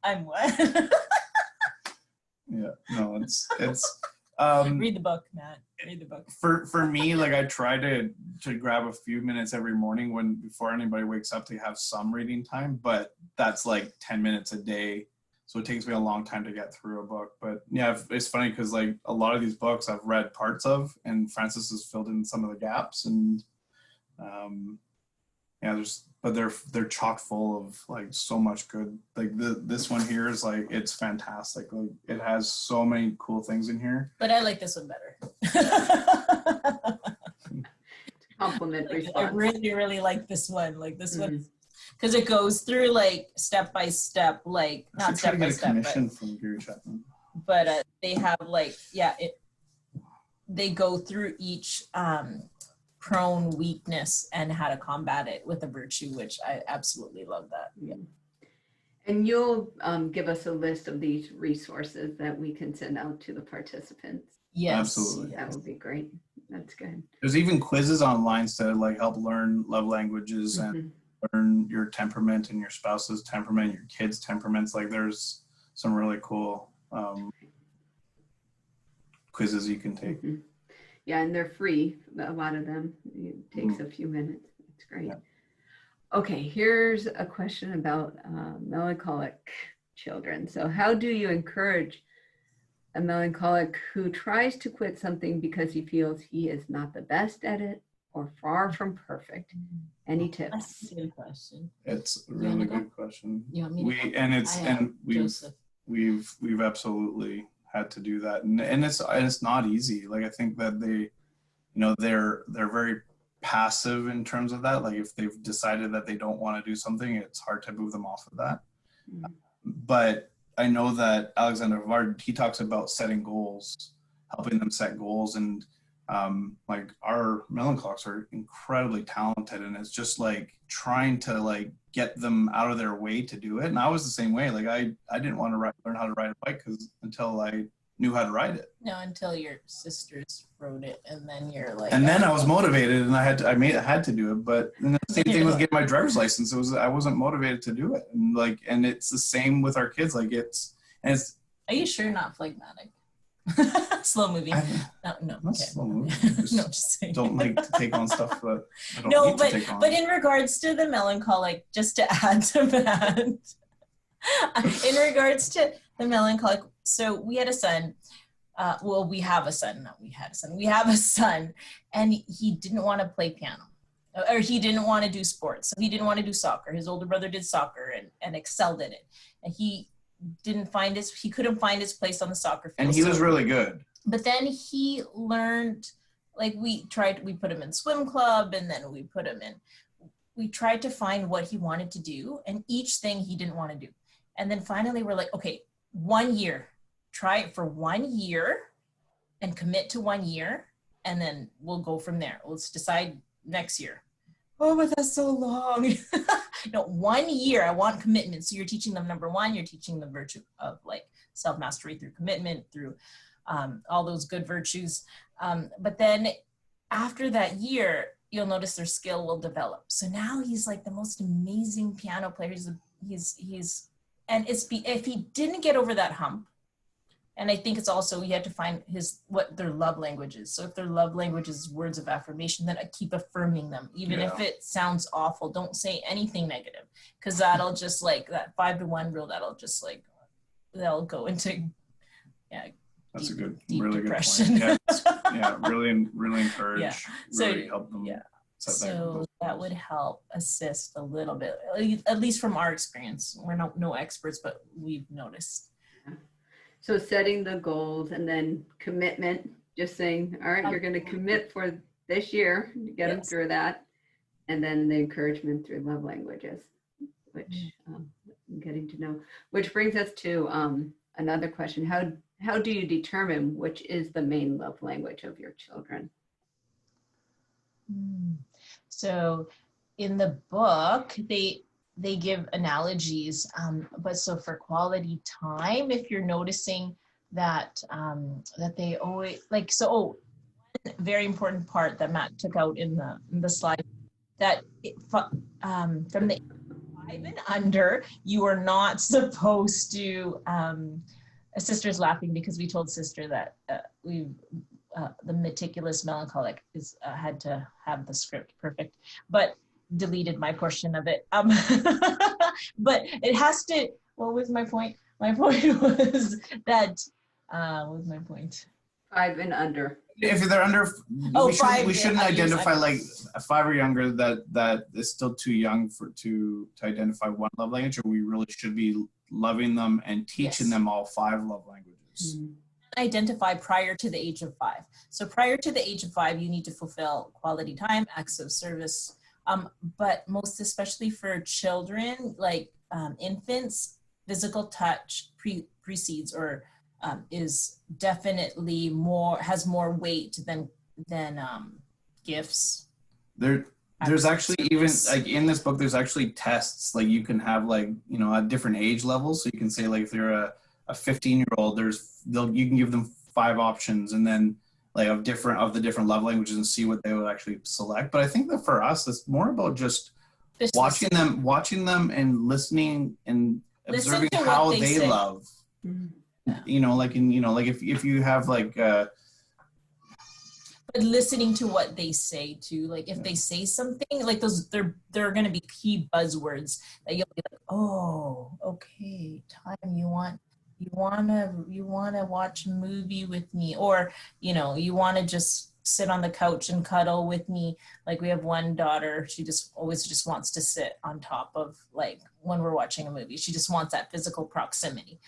Speaker 2: I'm what?
Speaker 3: Yeah, no, it's
Speaker 2: read the book, Matt. Read the book.
Speaker 3: For me, like I try to grab a few minutes every morning before anybody wakes up to have some reading time, but that's like 10 minutes a day. So it takes me a long time to get through a book. But yeah, it's funny because like a lot of these books I've read parts of, and Frances has filled in some of the gaps, and they're chock full of like so much good. Like this one here is like, it's fantastic. Like it has so many cool things in here.
Speaker 2: But I like this one better.
Speaker 1: Compliment response.
Speaker 2: I really, really like this one. Like this one, because it goes through like step by step, like not step by step, but they have like, they go through each prone weakness and how to combat it with a virtue, which I absolutely love that. Yeah.
Speaker 1: And you'll give us a list of these resources that we can send out to the participants.
Speaker 2: Yes,
Speaker 3: absolutely.
Speaker 1: That would be great. That's good.
Speaker 3: There's even quizzes online to like help learn love languages and learn your temperament and your spouse's temperament, your kids' temperaments. Like there's some really cool quizzes you can take.
Speaker 1: Yeah, and they're free. A lot of them. It takes a few minutes. It's great. Yeah. Okay, here's a question about melancholic children. So how do you encourage a melancholic who tries to quit something because he feels he is not the best at it or far from perfect? Any tips?
Speaker 2: That's a good question.
Speaker 3: It's a really good question. We've absolutely had to do that, and it's not easy. Like I think that they're very passive in terms of that. Like if they've decided that they don't want to do something, it's hard to move them off of that. But I know that Alexander Vard, he talks about setting goals, helping them set goals, and like our melancholics are incredibly talented, and it's just like trying to like get them out of their way to do it. And I was the same way. Like I didn't want to learn how to ride a bike until I knew how to ride it.
Speaker 2: No, until your sisters rode it, and then you're like.
Speaker 3: And then I was motivated, and I had to do it. But the same thing with getting my driver's license. I wasn't motivated to do it, and it's the same with our kids. Like it's.
Speaker 2: Are you sure not phlegmatic? Slow moving. No.
Speaker 3: Not
Speaker 2: okay.
Speaker 3: slow moving.
Speaker 2: No, just saying.
Speaker 3: Don't like to take on stuff that I don't need to take on.
Speaker 2: But in regards to the melancholic, just to add to that, in regards to the melancholic, so we had a son. We have a son. We have a son, and he didn't want to play piano, or he didn't want to do sports. So he didn't want to do soccer. His older brother did soccer and excelled at it, and he couldn't find his place on the soccer field.
Speaker 3: And he was really good.
Speaker 2: But then he learned, like we put him in swim club, and then we tried to find what he wanted to do, and each thing he didn't want to do. And then finally we're like, okay, 1 year, try it for 1 year, and commit to 1 year, and then we'll go from there. Let's decide next year. Oh, but that's so long. No, 1 year, I want commitment. So you're teaching them, number one, you're teaching the virtue of like self-mastery through commitment, through all those good virtues. But then after that year, you'll notice their skill will develop. So now he's like the most amazing piano player. And if he didn't get over that hump, and I think it's also, you have to find what their love language is. So if their love language is words of affirmation, then I keep affirming them. Even if it sounds awful, don't say anything negative. Because that'll just like, that 5 to 1 rule, that'll just like, they'll go into,
Speaker 3: That's
Speaker 2: deep,
Speaker 3: a good,
Speaker 2: deep
Speaker 3: really
Speaker 2: depression.
Speaker 3: good point. Really encourage,
Speaker 2: Yeah.
Speaker 3: really help them.
Speaker 2: So that would help assist a little bit, at least from our experience. We're no experts, but we've noticed.
Speaker 1: So setting the goals and then commitment, just saying, all right, you're going to commit for this year to get them through that. And then the encouragement through love languages, which I'm getting to know, which brings us to another question. How do you determine which is the main love language of your children?
Speaker 2: So in the book, they give analogies, but so for quality time, if you're noticing that that they always like, so one very important part that Matt took out in the slide, that from the 5 and under, you are not supposed to. Sister's laughing because we told Sister that the meticulous melancholic had to have the script perfect, but deleted my portion of it. But it has to, what was my point? My point was that, what was my point?
Speaker 1: 5 and under.
Speaker 3: If they're under, we shouldn't identify like 5 or younger that is still too young to identify one love language, or we really should be loving them and teaching them all 5 love languages.
Speaker 2: Identify prior to the age of 5. So prior to the age of 5, you need to fulfill quality time, acts of service, but most especially for children, like infants, physical touch precedes or is definitely has more weight than gifts.
Speaker 3: There's actually, even like in this book, there's actually tests, like you can have like, at different age levels. So you can say like if they're a 15-year-old, you can give them 5 options, and then like of the different love languages, and see what they would actually select. But I think that for us, it's more about just watching them and listening and observing how they love. If you have like but
Speaker 2: listening to what they say too, like if they say something like those, they're going to be key buzzwords that you'll be like, oh, okay, time, you want to watch a movie with me, or you want to just sit on the couch and cuddle with me. Like we have one daughter, she always wants to sit on top of, like when we're watching a movie, she just wants that physical proximity.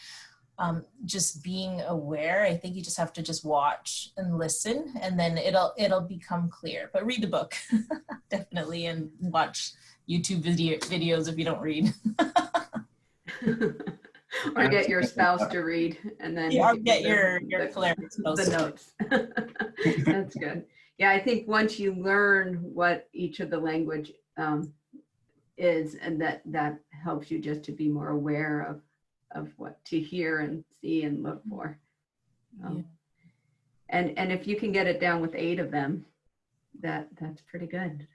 Speaker 2: Just being aware, I think you just have to just watch and listen, and then it'll become clear. But read the book definitely, and watch YouTube videos if you don't read.
Speaker 1: Or get your spouse to read, and then
Speaker 2: or get your
Speaker 1: the notes. That's good. Yeah, I think once you learn what each of the language is, and that helps you just to be more aware of what to hear and see and look for. And if you can get it down with 8 of them, that's pretty good.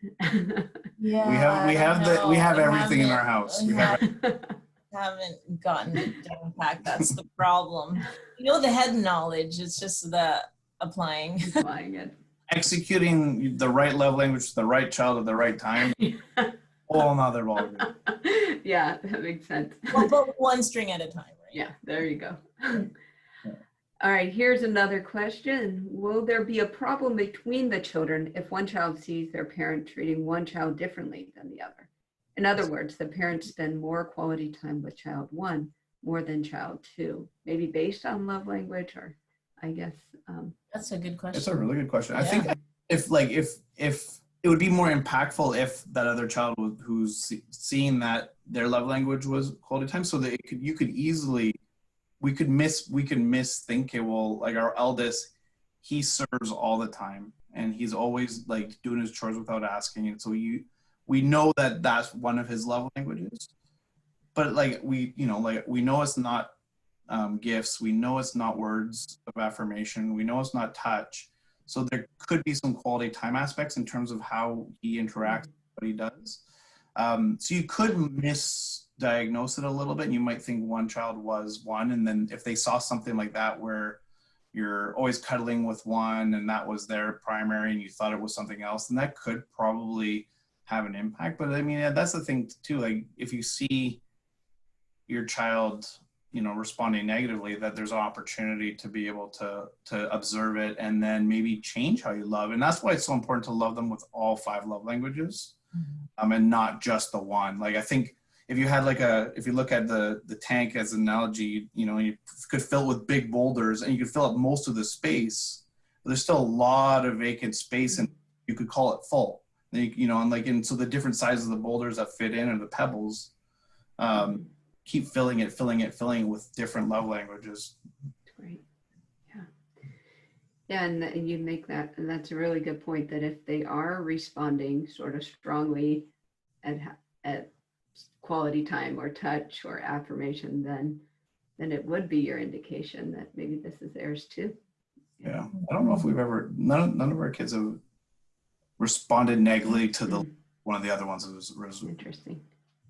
Speaker 2: Yeah,
Speaker 3: we have everything in our house.
Speaker 2: Haven't gotten it down packed. That's the problem. The head knowledge. It's just the applying
Speaker 1: it.
Speaker 3: Executing the right love language to the right child at the right time. Whole nother ballgame.
Speaker 1: Yeah, that makes sense.
Speaker 2: But one string at a time, right?
Speaker 1: Yeah, there you go. All right, here's another question. Will there be a problem between the children if one child sees their parent treating one child differently than the other? In other words, the parents spend more quality time with child 1 more than child 2, maybe based on love language, or I guess.
Speaker 2: That's a good question.
Speaker 3: It's a really good question. Yeah. I think if it would be more impactful if that other child who's seeing that their love language was quality time, so that we could miss think, okay, well, like our eldest, he serves all the time, and he's always like doing his chores without asking. And so we know that that's one of his love languages. But like we know it's not gifts. We know it's not words of affirmation. We know it's not touch. So there could be some quality time aspects in terms of how he interacts, what he does. So you could misdiagnose it a little bit. And you might think one child was one, and then if they saw something like that where you're always cuddling with one and that was their primary and you thought it was something else, then that could probably have an impact. But I mean, that's the thing too, like if you see your child, responding negatively, that there's an opportunity to be able to observe it and then maybe change how you love. And that's why it's so important to love them with all 5 love languages, and not just the one. Like I think if you had if you look at the tank as an analogy, you could fill it with big boulders and you could fill up most of the space, but there's still a lot of vacant space and you could call it full. And so the different sizes of the boulders that fit in, or the pebbles, keep filling it with different love languages.
Speaker 1: Great. Yeah, and you make that, and that's a really good point, that if they are responding sort of strongly at quality time or touch or affirmation, then it would be your indication that maybe this is theirs too.
Speaker 3: Yeah, I don't know if we've ever, none of our kids have responded negatively to one of the other ones. It was
Speaker 1: interesting.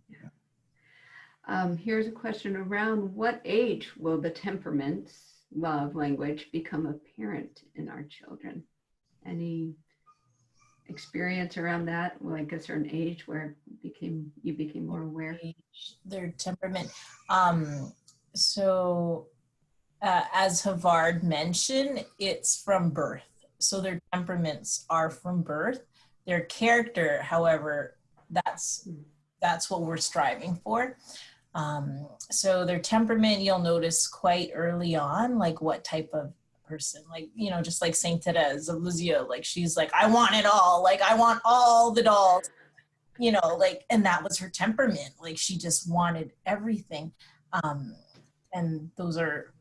Speaker 1: Yeah. Here's a question: around what age will the temperaments love language become apparent in our children? Any experience around that, like a certain age where you became more aware?
Speaker 2: Their temperament. So as Havard mentioned, it's from birth. So their temperaments are from birth. Their character, however, that's what we're striving for. So their temperament, you'll notice quite early on, like what type of person, like, just like Saint Therese of Lisieux, like she's like, I want it all, like I want all the dolls, and that was her temperament. Like she just wanted everything. And those are,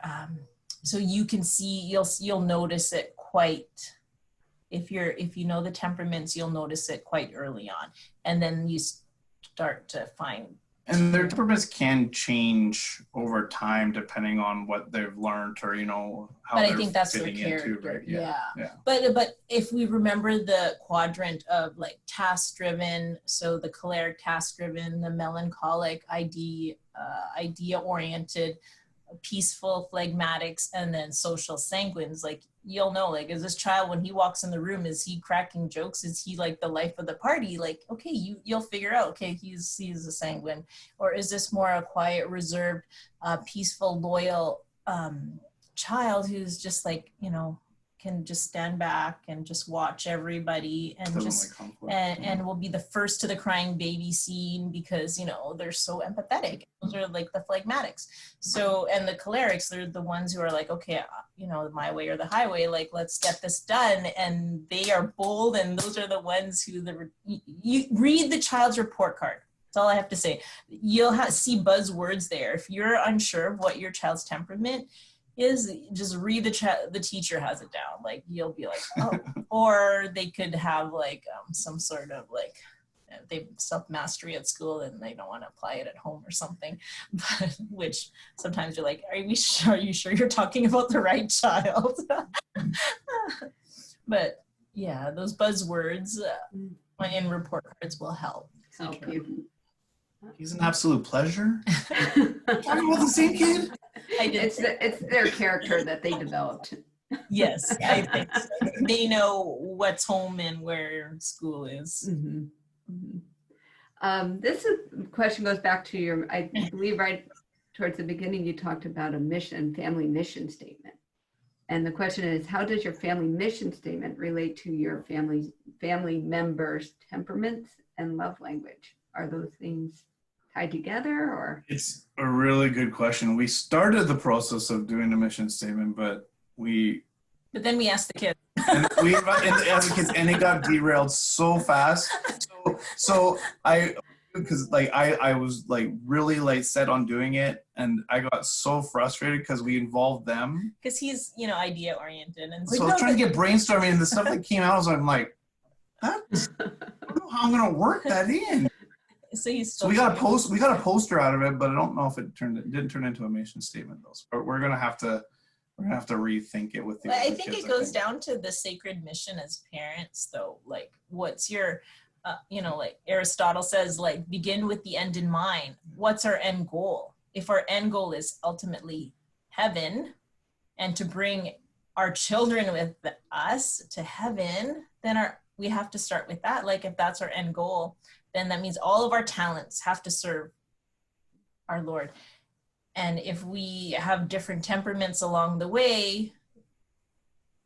Speaker 2: so you can see, you'll notice it quite, if you know the temperaments, you'll notice it quite early on. And then you start to find.
Speaker 3: And their temperaments can change over time depending on what they've learned, or how.
Speaker 2: But I think that's their character,
Speaker 3: right?
Speaker 2: Yeah.
Speaker 3: Yeah.
Speaker 2: But if we remember the quadrant of like task-driven, so the choleric task-driven, the melancholic idea-oriented, peaceful phlegmatics, and then social sanguines, like you'll know, like, is this child, when he walks in the room, is he cracking jokes? Is he like the life of the party? Like, okay, you'll figure out, okay, he's a sanguine. Or is this more a quiet, reserved, peaceful, loyal child who's just like, can just stand back and just watch everybody and just and will be the first to the crying baby scene because they're so empathetic. Those are like the phlegmatics. So, and the cholerics, they're the ones who are like, okay, my way or the highway, like let's get this done. And they are bold, and those are the ones who you read the child's report card. That's all I have to say. You'll see buzzwords there. If you're unsure of what your child's temperament is, just read the teacher has it down. Like you'll be like, oh. Or they could have like some sort of like they've self-mastery at school and they don't want to apply it at home or something. But which sometimes you're like, are you sure you're talking about the right child? But yeah, those buzzwords in report cards will help
Speaker 1: you.
Speaker 3: He's an absolute pleasure. Talking about the same kid?
Speaker 1: It's their character that they developed.
Speaker 2: Yes, I think so. They know what's home and where school is.
Speaker 1: Mm-hmm. Mm-hmm. This question goes back to I believe right towards the beginning, you talked about a family mission statement. And the question is, how does your family mission statement relate to your family members' temperaments and love language? Are those things tied together, or?
Speaker 3: It's a really good question. We started the process of doing a mission statement, but
Speaker 2: then we asked the kids.
Speaker 3: And we asked the kids, and it got derailed so fast. So because like I was like really like set on doing it, and I got so frustrated because we involved them.
Speaker 2: Because he's, you know, idea oriented, and
Speaker 3: So I was trying to get brainstorming, and the stuff that came out, I'm like, I don't know how I'm gonna work that in.
Speaker 2: So he's
Speaker 3: So we got a poster out of it, but I don't know if it didn't turn into a mission statement though. So we're gonna have to rethink it with the
Speaker 2: Well, I
Speaker 3: other
Speaker 2: think
Speaker 3: kids,
Speaker 2: it goes down to the sacred mission as parents, though. Like, what's your, you know, like Aristotle says, like, begin with the end in mind. What's our end goal? If our end goal is ultimately heaven and to bring our children with us to heaven, then we have to start with that. Like, if that's our end goal, then that means all of our talents have to serve our Lord. And if we have different temperaments along the way,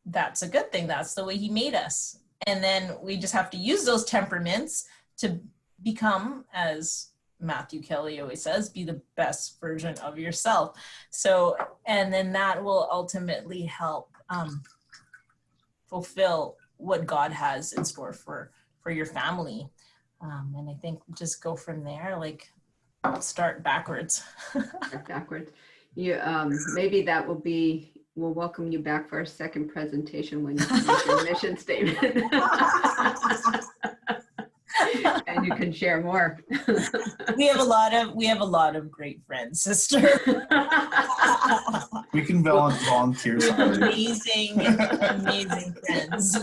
Speaker 2: that's a good thing. That's the way he made us. And then we just have to use those temperaments to become, as Matthew Kelly always says, be the best version of yourself. So, and then that will ultimately help fulfill what God has in store for your family. And I think just go from there, like start backwards.
Speaker 1: Backwards. You maybe that will be, we'll welcome you back for our second presentation when you finish your mission statement. And you can share more.
Speaker 2: We have a lot of great friends, sister.
Speaker 3: We can volunteer.
Speaker 2: Amazing friends.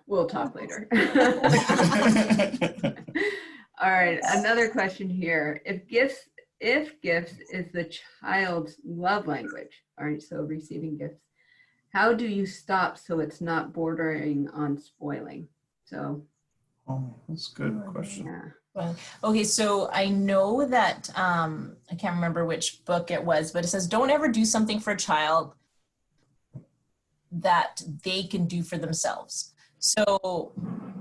Speaker 1: We'll talk later. All right, another question here. If gifts is the child's love language, all right, so receiving gifts, how do you stop so it's not bordering on spoiling? So,
Speaker 3: that's a good question.
Speaker 1: yeah.
Speaker 2: Well, okay, so I know that, I can't remember which book it was, but it says, don't ever do something for a child that they can do for themselves. So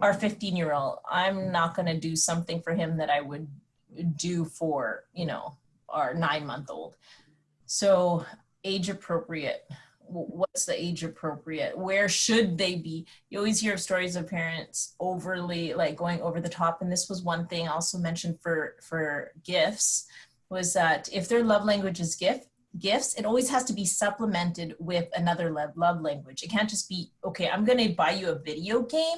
Speaker 2: our 15-year-old, I'm not going to do something for him that I would do for, you know, our 9-month-old. So age appropriate. What's the age appropriate? Where should they be? You always hear of stories of parents overly like going over the top. And this was one thing I also mentioned for gifts, was that if their love language is gifts, it always has to be supplemented with another love language. It can't just be, okay, I'm going to buy you a video game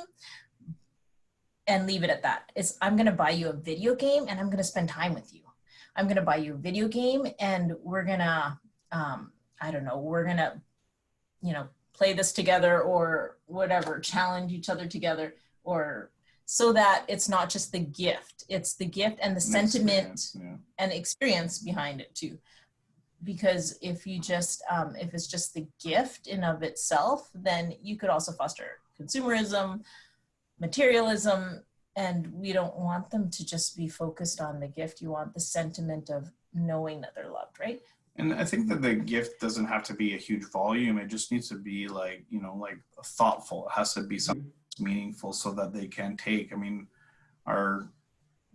Speaker 2: and leave it at that. I'm going to buy you a video game and I'm going to spend time with you. I'm going to buy you a video game and we're going to, I don't know, we're going to, you know, play this together or whatever, challenge each other together, or so that it's not just the gift, it's the gift and the sentiment and experience behind it too. Because if you just, if it's just the gift in of itself, then you could also foster consumerism, materialism, and we don't want them to just be focused on the gift. You want the sentiment of knowing that they're loved, right?
Speaker 3: And I think that the gift doesn't have to be a huge volume. It just needs to be like, you know, like thoughtful. It has to be something meaningful so that they can take. I mean, our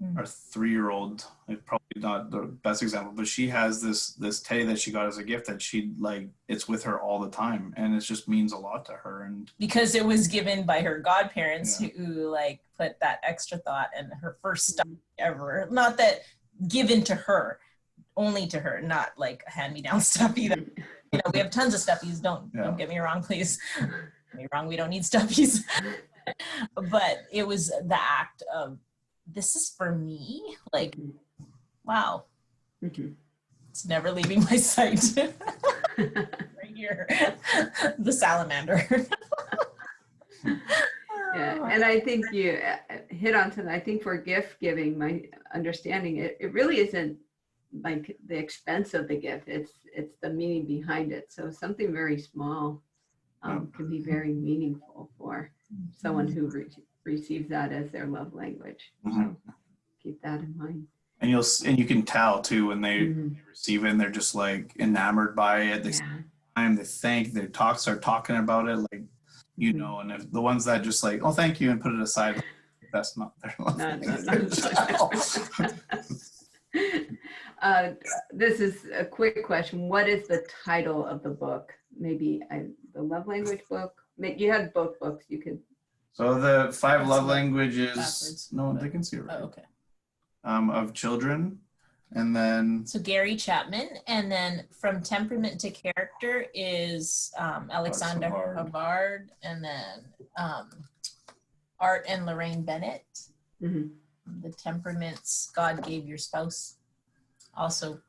Speaker 3: 3-year-old, probably not the best example, but she has this teddy that she got as a gift that she like, it's with her all the time. And it just means a lot to her. And
Speaker 2: because it was given by her godparents who like put that extra thought in her first stuff ever. Not that given to her, only to her, not like a hand-me-down stuff either. You know, we have tons of stuffies. Don't get me wrong, please. Don't get me wrong, we don't need stuffies. But it was the act of, this is for me. Like, wow. It's never leaving my sight. Right here, the salamander.
Speaker 1: Yeah, and I think you hit on something. I think for gift giving, my understanding, it really isn't like the expense of the gift. It's the meaning behind it. So something very small can be very meaningful for someone who receives that as their love language. So keep that in mind. And
Speaker 3: you can tell too when they receive it and they're just like enamored by it. They thank, they start talking about it, like, you know, and if the ones that just like, oh, thank you, and put it aside, that's not their love language.
Speaker 1: This is a quick question. What is the title of the book? Maybe the love language book. You had both books. You could
Speaker 3: So the 5
Speaker 2: That's
Speaker 3: love
Speaker 2: not
Speaker 3: languages,
Speaker 2: backwards,
Speaker 3: no,
Speaker 2: but-
Speaker 3: they can see it right.
Speaker 2: Oh, okay.
Speaker 3: Of children. And then
Speaker 2: So Gary Chapman, and then from temperament to character is Alexander
Speaker 3: Havard.
Speaker 2: Havard, and then Art and Lorraine Bennett.
Speaker 1: Mhm.
Speaker 2: The temperaments God gave your spouse. Also,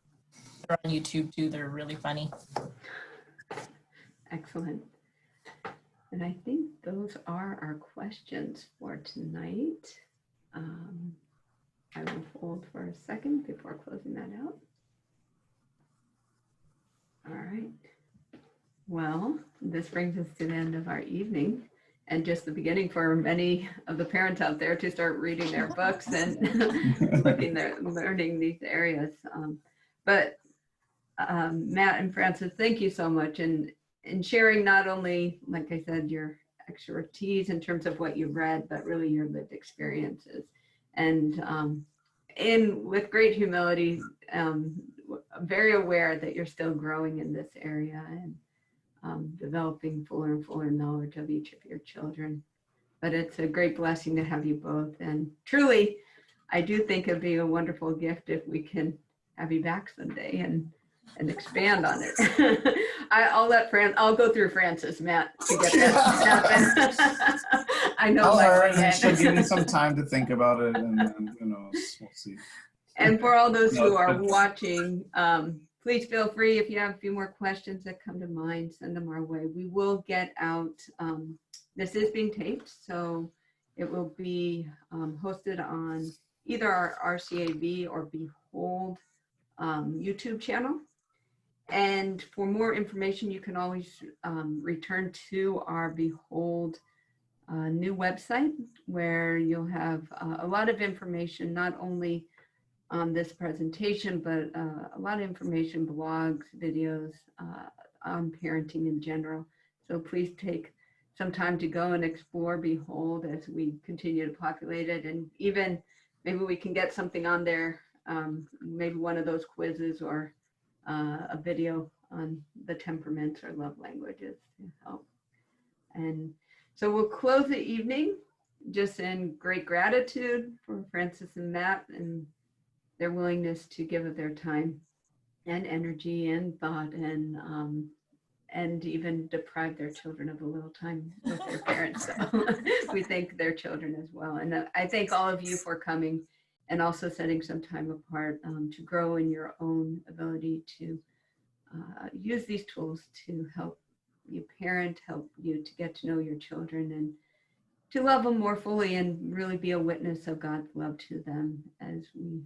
Speaker 2: they're on YouTube too. They're really funny.
Speaker 1: Excellent. And I think those are our questions for tonight. I will hold for a second before closing that out. All right. Well, this brings us to the end of our evening and just the beginning for many of the parents out there to start reading their books and learning these areas. But Matt and Frances, thank you so much in sharing not only, like I said, your expertise in terms of what you read, but really your lived experiences. And with great humility, very aware that you're still growing in this area and developing fuller and fuller knowledge of each of your children. But it's a great blessing to have you both. And truly, I do think it'd be a wonderful gift if we can have you back someday and expand on it. I'll go through Frances, Matt, to get that to happen. I know.
Speaker 3: I'll
Speaker 1: my
Speaker 3: learn, and
Speaker 1: plan.
Speaker 3: she'll give me some time to think about it, and then who knows, we'll see.
Speaker 1: And for all those who
Speaker 3: No,
Speaker 1: are
Speaker 3: but-
Speaker 1: watching, please feel free, if you have a few more questions that come to mind, send them our way. We will get out, this is being taped, so it will be hosted on either our RCAV or Behold YouTube channel. And for more information, you can always return to our Behold new website, where you'll have a lot of information, not only on this presentation, but a lot of information, blogs, videos on parenting in general. So please take some time to go and explore Behold as we continue to populate it. And even maybe we can get something on there, maybe one of those quizzes or a video on the temperaments or love languages to help. And so we'll close the evening just in great gratitude for Frances and Matt and their willingness to give of their time and energy and thought and even deprive their children of a little time with their parents. So we thank their children as well. And I thank all of you for coming and also setting some time apart to grow in your own ability to use these tools to help you parent, help you to get to know your children and to love them more fully and really be a witness of God's love to them as we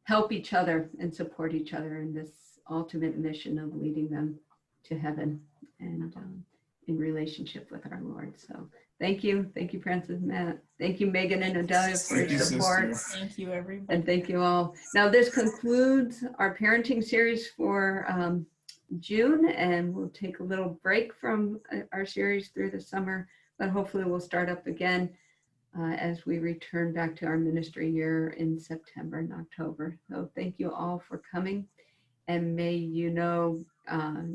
Speaker 1: help each other and support each other in this ultimate mission of leading them to heaven and in relationship with our Lord. So thank you. Thank you, Frances and Matt. Thank you, Megan and Adelia, for
Speaker 3: Thank you,
Speaker 1: your support.
Speaker 3: sister.
Speaker 2: Thank you, everybody.
Speaker 1: And thank you all. Now this concludes our parenting series for June, and we'll take a little break from our series through the summer, but hopefully we'll start up again as we return back to our ministry year in September and October. So thank you all for coming, and may you know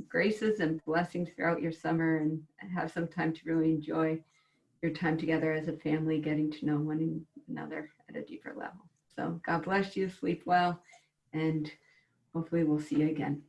Speaker 1: graces and blessings throughout your summer and have some time to really enjoy your time together as a family, getting to know one another at a deeper level. So God bless you, sleep well, and hopefully we'll see you again.